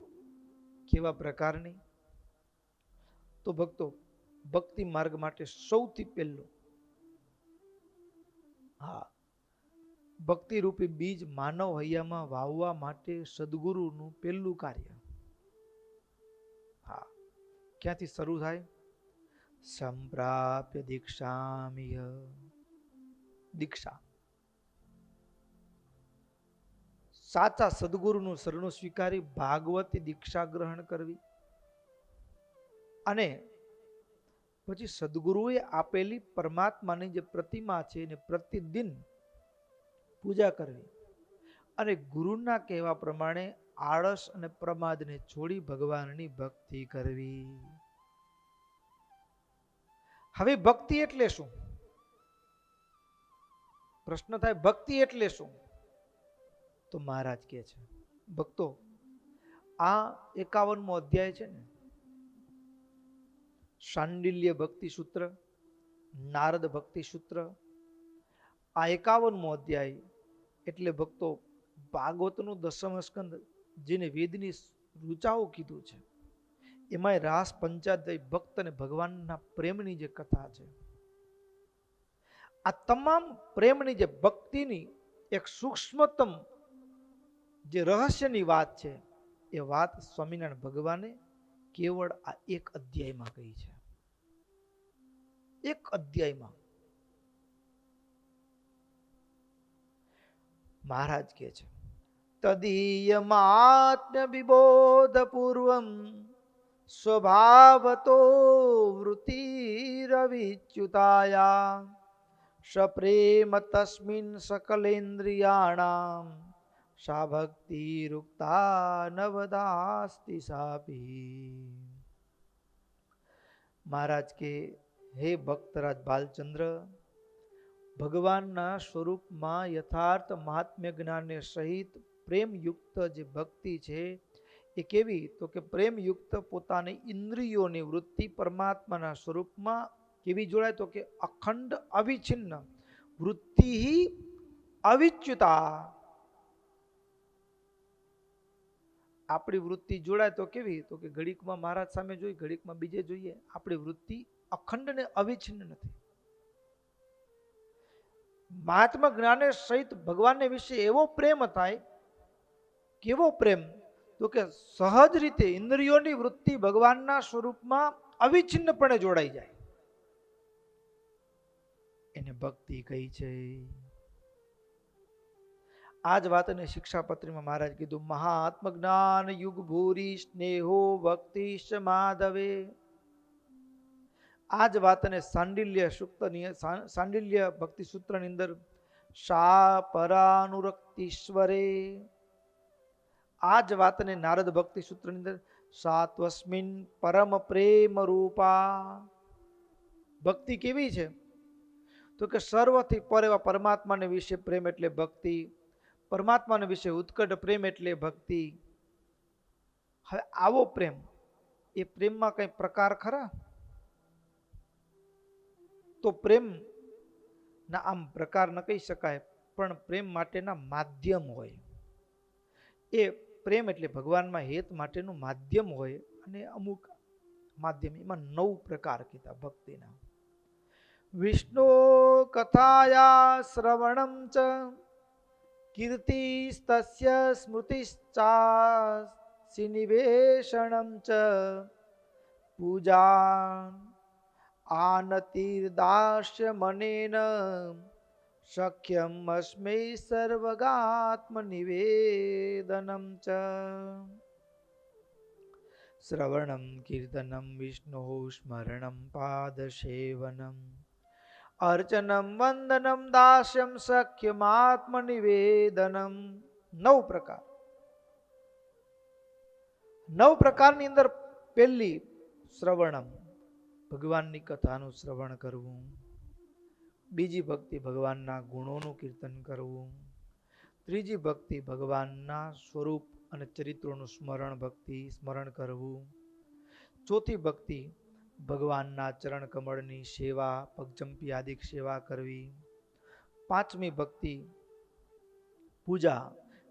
કેવા પ્રકારની? તો ભક્તો, ભક્તિ માર્ગ માટે સૌથી પહેલું, ભક્તિ રૂપી બીજ માનવ હૈયામાં વાવવા માટે સદગુરુનું પહેલું કાર્ય. ક્યાંથી શરૂ થાય? સંપ્રાપ્ય દીક્ષામિહ. દીક્ષા, સાચા સદગુરુનું શરણું સ્વીકારી ભાગવતી દીક્ષા ગ્રહણ કરવી અને પછી સદગુરુએ આપેલી પરમાત્માની જે પ્રતિમા છે એને પ્રતિદિન પૂજા કરવી અને ગુરુના કહેવા પ્રમાણે આળસ અને પ્રમાદને છોડી ભગવાનની ભક્તિ કરવી. હવે ભક્તિ એટલે શું? પ્રશ્ન થાય, ભક્તિ એટલે શું? તો મહારાજ કહે છે, ભક્તો, આ 51મો અધ્યાય છે ને, શાંડિલ્ય ભક્તિ સૂત્ર, નારદ ભક્તિ સૂત્ર, આ 51મો અધ્યાય એટલે ભક્તો ભાગવતનું 10મ સ્કંદ, જેને વેદની ઋચાઓ કીધું છે, એમાંય રાસ પંચાધ્યાય ભક્ત અને ભગવાનના પ્રેમની જે કથા છે, આ તમામ પ્રેમની જે ભક્તિની એક સૂક્ષ્મતમ જે રહસ્યની વાત છે એ વાત સ્વામિનારાયણ ભગવાને કેવળ આ એક અધ્યાયમાં કહી છે. એક અધ્યાયમાં મહારાજ કહે છે, તદીયમાત્મ વિબોધ પૂર્વમ સ્વભાવતો વૃત્તિરવિચ્યુતાયા સપ્રેમ તસ્મિન સકલેન્દ્રિયાણામ સા ભક્તિ રૂક્તા નવદાસ્તિ સાપી. મહારાજ કે, હે ભક્તરાજ બાલચંદ્ર, ભગવાનના સ્વરૂપમાં યથાર્થ મહાત્મ્ય જ્ઞાનને સહિત પ્રેમયુક્ત જે ભક્તિ છે એ કેવી? તો કે પ્રેમયુક્ત પોતાની ઇન્દ્રિયોની વૃત્તિ પરમાત્માના સ્વરૂપમાં કેવી જોડાય? તો કે અખંડ અવિચ્છિન્ન વૃત્તિ અવિચ્યુતા. આપણી વૃત્તિ જોડાય તો કેવી? તો કે ઘડીકમાં મહારાજ સામે જોઈ, ઘડીકમાં બીજે જોઈએ. આપણી વૃત્તિ અખંડ ને અવિચ્છિન્ન નથી. મહાત્મા જ્ઞાને સહિત ભગવાનને વિશે એવો પ્રેમ થાય. કેવો પ્રેમ? તો કે સહજ રીતે ઇન્દ્રિયોની વૃત્તિ ભગવાનના સ્વરૂપમાં અવિચ્છિન્નપણે જોડાઈ જાય, એને ભક્તિ કહી છે. આ જ વાતને શિક્ષાપત્રીમાં મહારાજ કીધું, મહાત્મ જ્ઞાન યુગ ભૂરી સ્નેહો ભક્તિ માધવે. આ જ વાતને સાંડિલ્ય ભક્તિ સૂત્રની અંદર સા પરાનુરક્તિશ્વરે. આ જ વાતને નારદ ભક્તિ સૂત્રની અંદર સાત્વસ્મિન પરમ પ્રેમ રૂપા. ભક્તિ કેવી છે? તો કે સર્વથી પર એવા પરમાત્માને વિશે પ્રેમ એટલે ભક્તિ, પરમાત્માને વિશે ઉત્કટ પ્રેમ એટલે ભક્તિ. હવે આવો પ્રેમ, એ પ્રેમમાં કઈ પ્રકાર ખરા? તો પ્રેમ ના આમ પ્રકાર ન કહી શકાય, પણ પ્રેમ માટેના માધ્યમ હોય. એ પ્રેમ એટલે ભગવાનમાં હેત માટેનું માધ્યમ હોય, અને અમુક માધ્યમ, એમાં 9 પ્રકાર કીધા ભક્તિના. વિષ્ણુ કથાયા શ્રવણમ ચ કીર્તિસ્તસ્ય સ્મૃતિશ્ચાસી નિવેશણમ ચ પૂજા આનતિર્દાસ્ય મનેન શક્યમ અસ્મે સર્વગાત્મ નિવેદનમ ચ. શ્રવણમ કીર્તનમ વિષ્ણુ સ્મરણમ પાદસેવનમ અર્ચનમ વંદનમ દાસ્યમ સખ્યમાત્મનિવેદનમ. 9 પ્રકાર. 9 પ્રકારની અંદર પહેલી શ્રવણમ, ભગવાનની કથાનું શ્રવણ કરવું. બીજી ભક્તિ ભગવાનના ગુણોનું કીર્તન કરવું. ત્રીજી ભક્તિ ભગવાનના સ્વરૂપ અને ચરિત્રોનું સ્મરણ કરવું. ચોથી ભક્તિ ભગવાનના ચરણ કમળની સેવા, પગચંપી આદિ સેવા કરવી. પાંચમી ભક્તિ પૂજા,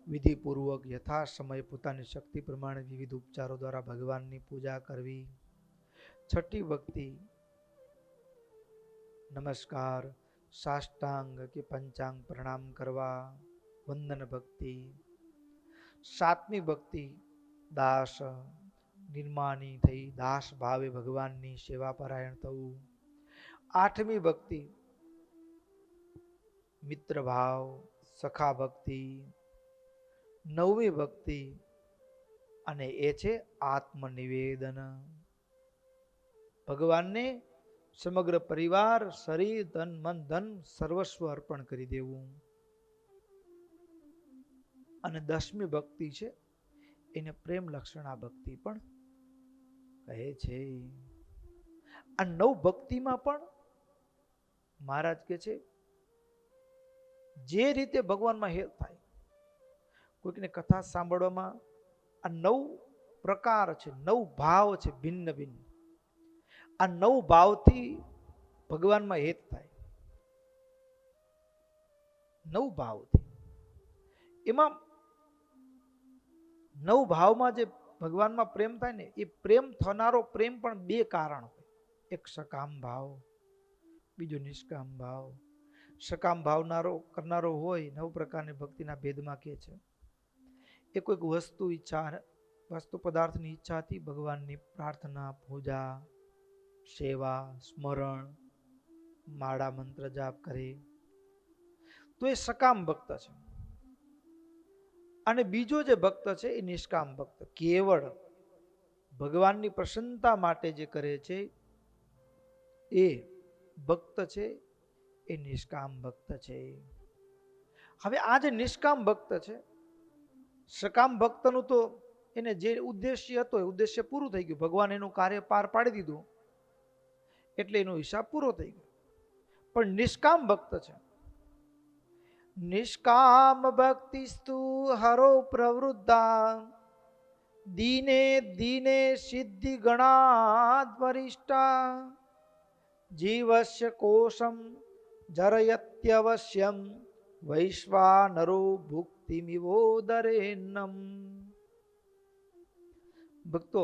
વિધિપૂર્વક યથા સમય પોતાની શક્તિ પ્રમાણે વિવિધ ઉપચારો દ્વારા ભગવાનની પૂજા કરવી. છઠ્ઠી ભક્તિ નમસ્કાર, સાષ્ટાંગ કે પંચાંગ પ્રણામ કરવા, વંદન ભક્તિ. સાતમી ભક્તિ દાસ, નિર્માની થઈ દાસ ભાવે ભગવાનની સેવા પરાયણ થવું. આઠમી ભક્તિ મિત્ર ભાવ, સખા ભક્તિ. નવમી ભક્તિ અને એ છે આત્મનિવેદન, ભગવાનને સમગ્ર પરિવાર, શરીર, તન, મન, ધન સર્વસ્વ અર્પણ કરી દેવું. અને 10મી ભક્તિ છે એને પ્રેમ લક્ષણા ભક્તિ પણ કહે છે. આ 9 ભક્તિમાં પણ મહારાજ કહે છે જે રીતે ભગવાનમાં હેત થાય. કોઈકને કથા સાંભળવામાં આ 9 પ્રકાર છે, 9 ભાવ છે, ભિન્ન ભિન્ન. આ 9 ભાવથી ભગવાનમાં હેત થાય. 9 ભાવથી એમાં 9 ભાવમાં જે ભગવાનમાં પ્રેમ થાય ને, એ પ્રેમ થનારો પ્રેમ પણ 2 કારણ હોય. એક સકામ ભાવ, બીજો નિષ્કામ ભાવ. સકામ ભાવનારો કરનારો હોય 9 પ્રકારની ભક્તિના ભેદમાં કે છે એ કોઈક વસ્તુ પદાર્થની ઈચ્છાથી ભગવાનની પ્રાર્થના, પૂજા, સેવા, સ્મરણ, માળા મંત્ર જાપ કરે તો એ સકામ ભક્ત છે. અને બીજો જે ભક્ત છે એ નિષ્કામ ભક્ત, કેવળ ભગવાનની પ્રસન્નતા માટે જે કરે છે એ ભક્ત છે, એ નિષ્કામ ભક્ત છે. હવે આ જે નિષ્કામ ભક્ત છે, સકામ ભક્તનું તો એને જે ઉદ્દેશ્ય હતો એ ઉદ્દેશ્ય પૂરું થઈ ગયું. ભગવાન એનું કાર્ય પાર પાડી દીધું એટલે એનો હિસાબ પૂરો થઈ ગયો. પણ નિષ્કામ ભક્ત છે, નિષ્કામ ભક્તિસ્તુ હરો પ્રવૃદ્ધા દીને દીને સિદ્ધિ ગણાદ વરિષ્ઠા જીવસ્ય કોશમ જરયત્યવશ્યમ વૈશ્વાનરો ભુક્તિમિવોદરેન્નમ. ભક્તો,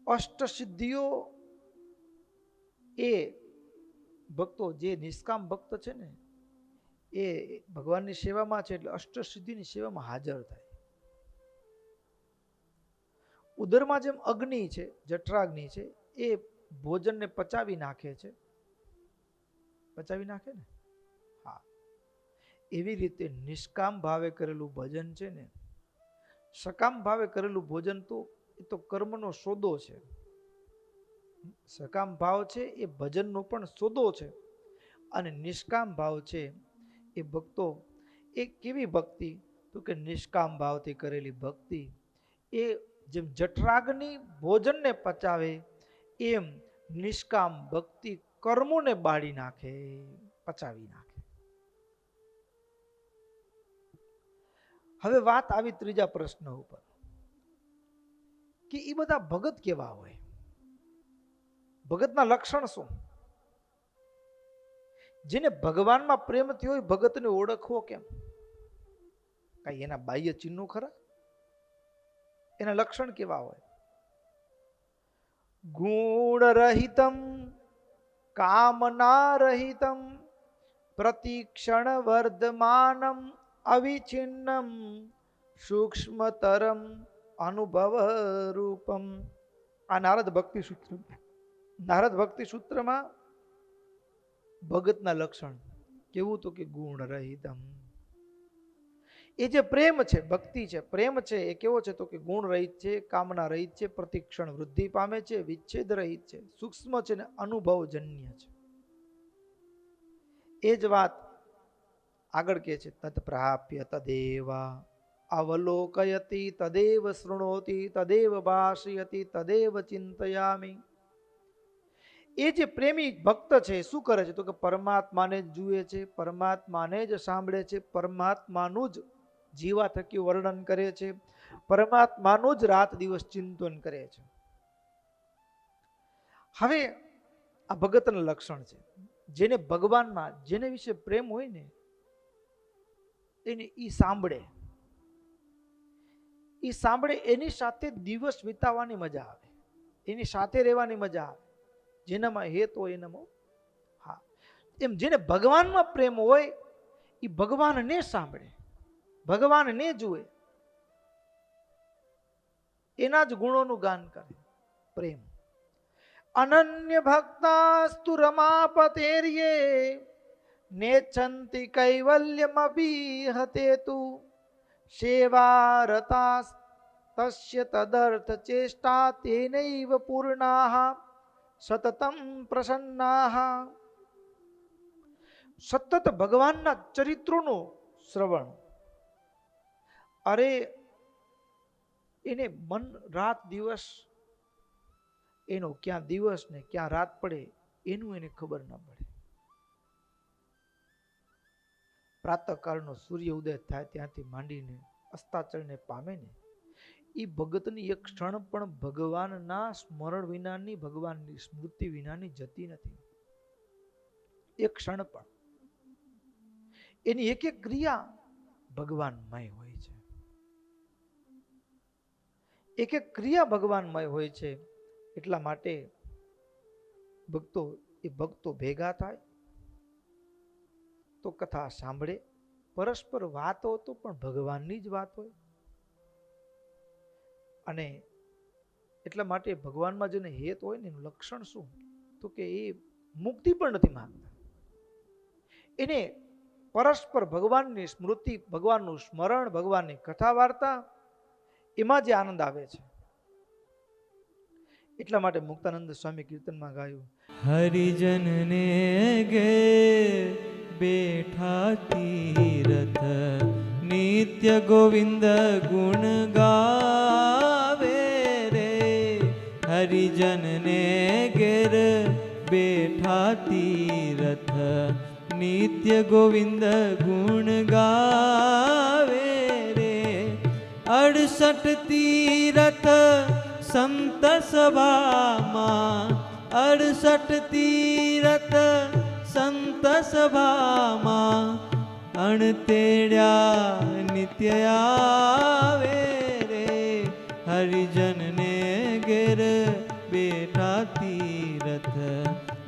અષ્ટ સિદ્ધિઓ એ ભક્તો જે નિષ્કામ ભક્ત છે ને એ ભગવાનની સેવામાં છે એટલે અષ્ટ સિદ્ધિની સેવામાં હાજર થાય. ઉદરમાં જેમ અગ્નિ છે, જઠરાગ્નિ છે, એ ભોજનને પચાવી નાખે છે, પચાવી નાખે ને, હા, એવી રીતે નિષ્કામ ભાવે કરેલું ભજન છે ને, સકામ ભાવે કરેલું ભોજન તો એ તો કર્મનો સોદો છે. સકામ ભાવ છે એ ભજનનો પણ સોદો છે. અને નિષ્કામ ભાવ છે એ ભક્તો, એ કેવી ભક્તિ તો કે નિષ્કામ ભાવથી કરેલી ભક્તિ એ જેમ જઠરાગ્નિ ભોજનને પચાવે એમ નિષ્કામ ભક્તિ કર્મોને બાળી નાખે, પચાવી નાખે. હવે વાત આવી ત્રીજા પ્રશ્ન ઉપર કે એ બધા ભગત કેવા હોય, ભગતના લક્ષણ શું? જેને ભગવાનમાં પ્રેમ થયો હોય ભગતને ઓળખવો કેમ? કઈ એના બાહ્ય ચિહ્નો ખરા? એના લક્ષણ કેવા હોય? ગુણ રહિતમ કામના રહિતમ પ્રતિક્ષણ વર્ધમાનમ અવિચિન્નમ સૂક્ષ્મતરમ અનુભવ રૂપમ. આ નારદ ભક્તિ સૂત્રમાં ભગતના લક્ષણ કેવું તો કે ગુણ રહિતમ, એ જે પ્રેમ છે, ભક્તિ છે, પ્રેમ છે, એ કેવો છે તો કે ગુણ રહિત છે, કામના રહિત છે, પ્રતિક્ષણ વૃદ્ધિ પામે છે, વિચ્છેદ રહિત છે, સૂક્ષ્મ છે ને અનુભવજન્ય છે. એ જ વાત આગળ કે છે, તત્પ્રાપ્ય તદેવા અવલોકયતિ તદેવ શૃણોતિ તદેવ ભાષયતિ તદેવ ચિંતયામિ. એ જે પ્રેમી ભક્ત છે શું કરે છે તો કે પરમાત્માને જ જુએ છે, પરમાત્માને જ સાંભળે છે, પરમાત્માનું જ જીવા થકી વર્ણન કરે છે, પરમાત્માનું જ રાત દિવસ ચિંતન કરે છે. હવે આ ભગતનું લક્ષણ છે. જેને ભગવાનમાં જેને વિશે પ્રેમ હોય ને એને ઈ સાંભળે, એની સાથે દિવસ વિતાવવાની મજા આવે, એની સાથે રહેવાની મજા આવે. જેનામાં હેત હોય એનામાં હા. એમ જેને ભગવાનમાં પ્રેમ હોય એ ભગવાનને સાંભળે, ભગવાનને જુએ, એના જ ગુણોનું ગાન કરે. પ્રેમ અનન્ય ભક્તાસ્તુ રમાપતેર્યે નેચ્છન્તિ કૈવલ્યમભિહતેતુ સેવારતા તસ્ય તદર્થ ચેષ્ટા તેનૈવ પૂર્ણાઃ સતતમ પ્રસન્નાઃ. સતત ભગવાનના ચરિત્રોનું શ્રવણ, અરે એને મન રાત દિવસ, એનો ક્યાં દિવસ ને ક્યાં રાત પડે એનું એને ખબર ના પડે. પ્રાતઃકાળનો સૂર્ય ઉદય થાય ત્યાંથી માંડીને અસ્તાચળને પામે ને એ ભગતની એક ક્ષણ પણ ભગવાનના સ્મરણ વિનાની, ભગવાનની સ્મૃતિ વિનાની જતી નથી. એક ક્ષણ પણ એની એક એક ક્રિયા ભગવાનમય હોય છે, એક એક ક્રિયા ભગવાનમય હોય છે. એટલા માટે ભક્તો ભેગા થાય તો કથા સાંભળે, પરસ્પર વાતો તો પણ ભગવાનની જ વાત હોય. અને એટલા માટે ભગવાનમાં જેને હેત હોય ને એનું લક્ષણ શું તો કે એ મુક્તિ પણ નથી માંગતા. એને પરસ્પર ભગવાનની સ્મૃતિ, ભગવાનનું સ્મરણ, ભગવાનની કથા વાર્તા એમાં જે આનંદ આવે છે. એટલા માટે મુક્તાનંદ સ્વામી કીર્તનમાં ગાયું, હરિજનને ગે બેઠા તીરથ નિત્ય ગોવિંદ ગુણ ગાવે રે. હરિજનને ઘેર બેઠા તીરથ નિત્ય ગોવિંદ ગુણ ગાવે રે. 68 તીરથ સંત સભામાં, 68 તીરથ સંત સભામાં અણતેડ્યા નિત્ય આવે રે. હરિજનને ઘેર બેઠા તીરથ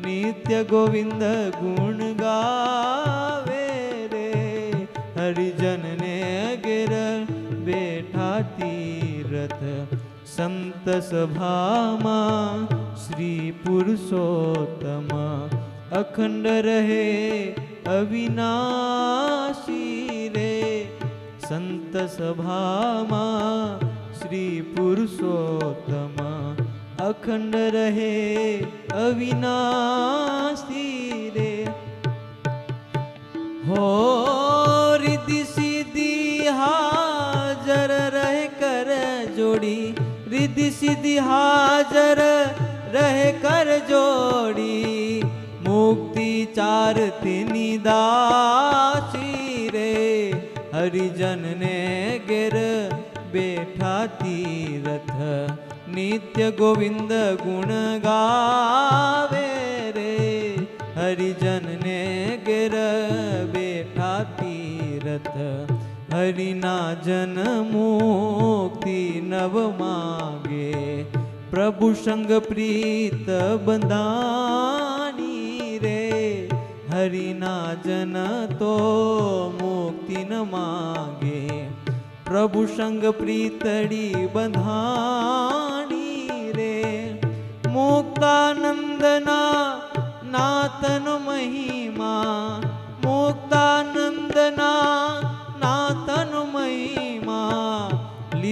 નિત્ય ગોવિંદ ગુણ ગાવે રે. હરિજનને ઘેર બેઠા તીરથ સંત સભામાં શ્રી પુરુષોત્તમ અખંડ રહે અવિનાશી રે. સંત સભામાં શ્રી પુરુષોત્તમ અખંડ રહે અવિનાશી રે. હો રિદ્ધિ સિદ્ધિ હાજર રહે કર જોડી, રિદ્ધિ સિદ્ધિ હાજર રહે કર જોડી. મુક્તિ ચાર તેની દાસી રે. હરિજનને ઘેર બેઠા તીરથ નિત્ય ગોવિંદ ગુણ ગાવે રે. હરિજનને ઘેર બેઠા તીરથ હરિના જન મુક્તિ નવ માગે. પ્રભુ સંગ પ્રીત બંધાની રે. હરિના જન તો મુક્તિ ન માગે, પ્રભુ સંગ પ્રીતડી બંધાણી રે. મુક્તાનંદના નાથનો મહિમા, મુક્તાનંદના નાથનો મહિમા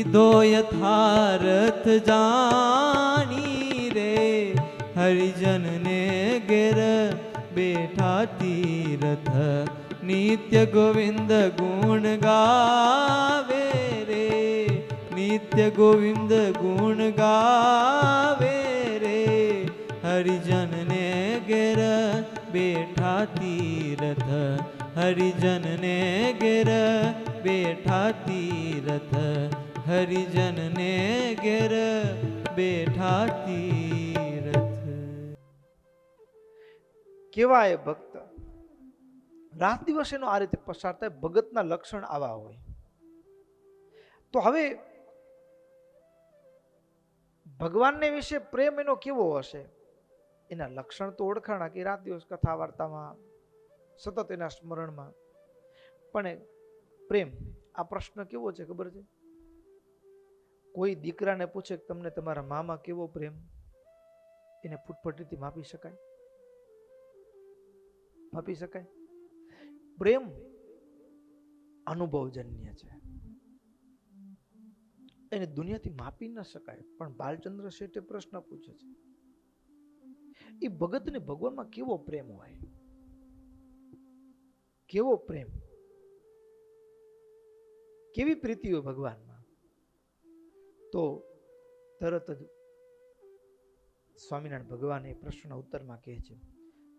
લીધો યથાર્થ જાણી રે હરિજનને ઘેર બેઠા તીર્થ નિત્ય ગોવિંદ ગુણ ગાવે રે નિત્ય ગોવિંદ ગુણ ગાવે રે હરિજનને ઘેર બેઠા તીર્થ હરિજનને ઘેર બેઠા તીર્થ હરિજનને ઘેર બેઠા તીર્થ. કેવાય ભક્ત રાત દિવસ એનો આ રીતે પસાર થાય. ભગતના લક્ષણ આવા હોય. તો હવે ભગવાનને વિશે પ્રેમ એનો કેવો હશે? એના લક્ષણ તો ઓળખાણા કે રાત દિવસ કથા વાર્તામાં સતત એના સ્મરણમાં. પણ પ્રેમ આ પ્રશ્ન કેવો છે ખબર છે? કોઈ દીકરાને પૂછે કે તમને તમારા મામા કેવો પ્રેમ, એને ફૂટફટીથી માપી શકાય? માપી શકાય? પ્રેમ અનુભવજન્ય છે, એને દુનિયાથી માપી ન શકાય. પણ બાલચંદ્ર શેઠે પ્રશ્ન પૂછે છે, એ ભગતને ભગવાનમાં કેવો પ્રેમ હોય? કેવો પ્રેમ, કેવી પ્રીતિ હોય ભગવાનમાં? તો તરત જ સ્વામિનારાયણ ભગવાન એ પ્રશ્નના ઉત્તરમાં કહે છે,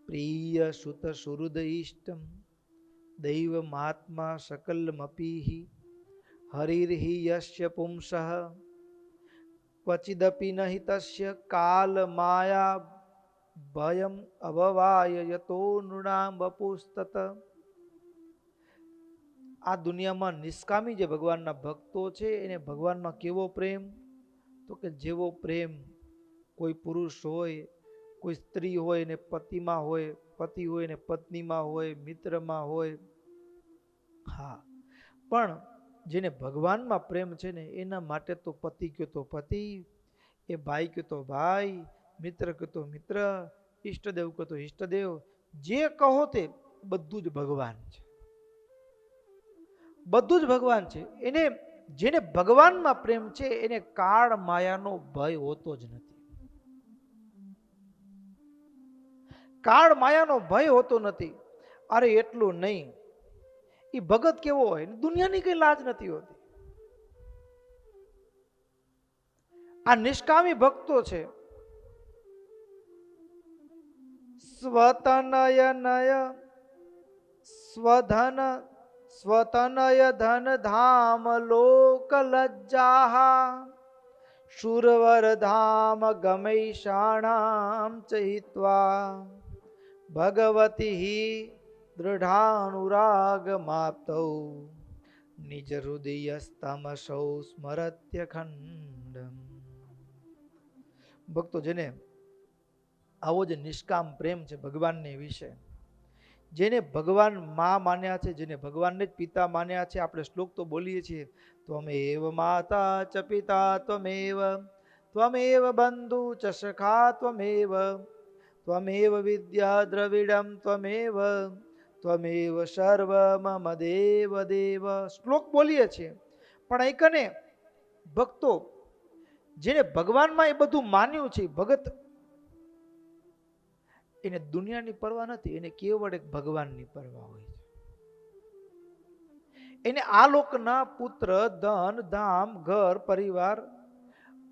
પ્રિય સુત સુહૃદ ઇષ્ટમ દૈવ મહાત્મા સકલમપીહિ હરિર્હિ યસ્ય પુંસઃ ક્વચિદપી નહિ તસ્ય કાલ માયા ભયમ અભવાય યતો નૃણામ વપુસ્તત. આ દુનિયામાં નિષ્કામી જે ભગવાનના ભક્તો છે એને ભગવાનમાં કેવો પ્રેમ? તો કે જેવો પ્રેમ કોઈ પુરુષ હોય, કોઈ સ્ત્રી હોય ને પતિમાં હોય, પતિ હોય ને પત્નીમાં હોય, મિત્રમાં હોય. હા, પણ જેને ભગવાનમાં પ્રેમ છે ને એના માટે તો પતિ કયો તો પતિ, એ ભાઈ કયો તો ભાઈ, મિત્ર કયો તો મિત્ર, ઈષ્ટદેવ કયો તો ઈષ્ટદેવ, જે કહો તે બધું જ ભગવાન છે. બધું જ ભગવાન છે. એને જેને ભગવાનમાં પ્રેમ છે એને કાળ માયાનો ભય હોતો જ નથી. કાળ માયાનો ભય હોતો નથી. અરે એટલું નહીં, એ ભગત કેવો હોય, દુનિયાની કઈ લાજ નથી હોતી. આ નિષ્કામી ભક્તો છે. સ્વતનય નય સ્વધન સ્વતનય ધન ધામ લોક લજ્જા શુરવર ધામ ગમૈષાણામ ચહિત્વા ભગવતી દૃઢાનુરાગ માપ્તૌ નિજ હૃદયસ્તમસૌ સ્મરત્ય ખંડમ. ભક્તો જેને આવો જે નિષ્કામ પ્રેમ છે ભગવાનને વિશે, જેને ભગવાન માં માન્યા છે, જેને ભગવાનને જ પિતા માન્યા છે. આપણે શ્લોક તો બોલીએ છીએ, ત્વમેવ માતા ચ પિતા ત્વમેવ ત્વમેવ બંધુ ચ સખા ત્વમેવ ત્વમેવ વિદ્યા દ્રવિડમ ત્વમેવ ત્વમેવ સર્વ મમ દેવ દેવ. શ્લોક બોલીએ છીએ, પણ એકને ભક્તો જેને ભગવાનમાં એ બધું માન્યું છે, ભગત એને દુનિયાની પરવા નથી, એને કેવળ એક ભગવાનની પરવા હોય છે. એને આ લોકના પુત્ર, ધન, ધામ, ઘર, પરિવાર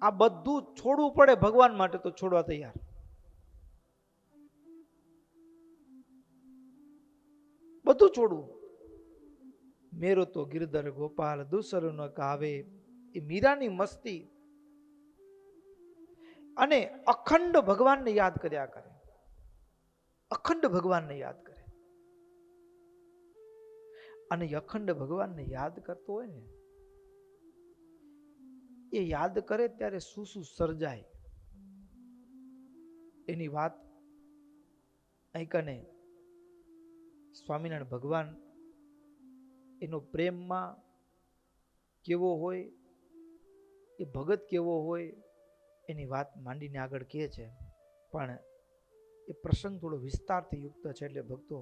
આ બધું છોડવું પડે ભગવાન માટે તો છોડવા તૈયાર. બધું છોડવું. મેરો તો ગિરધર ગોપાલ દૂસરો ન કાવે, એ મીરાની મસ્તી અને અખંડ ભગવાનને યાદ કર્યા કરે. અખંડ ભગવાનને યાદ કરે. અને અખંડ ભગવાનને યાદ કરતો હોય ને, એ યાદ કરે ત્યારે શું શું સર્જાય એની વાત અહીં કને સ્વામિનારાયણ ભગવાન એનો પ્રેમમાં કેવો હોય, એ ભગત કેવો હોય એની વાત માંડીને આગળ કહે છે. પણ એ પ્રસંગ થોડો વિસ્તારથી યુક્ત છે, એટલે ભક્તો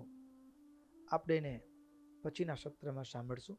આપણે એને પછીના સત્રમાં સાંભળશું.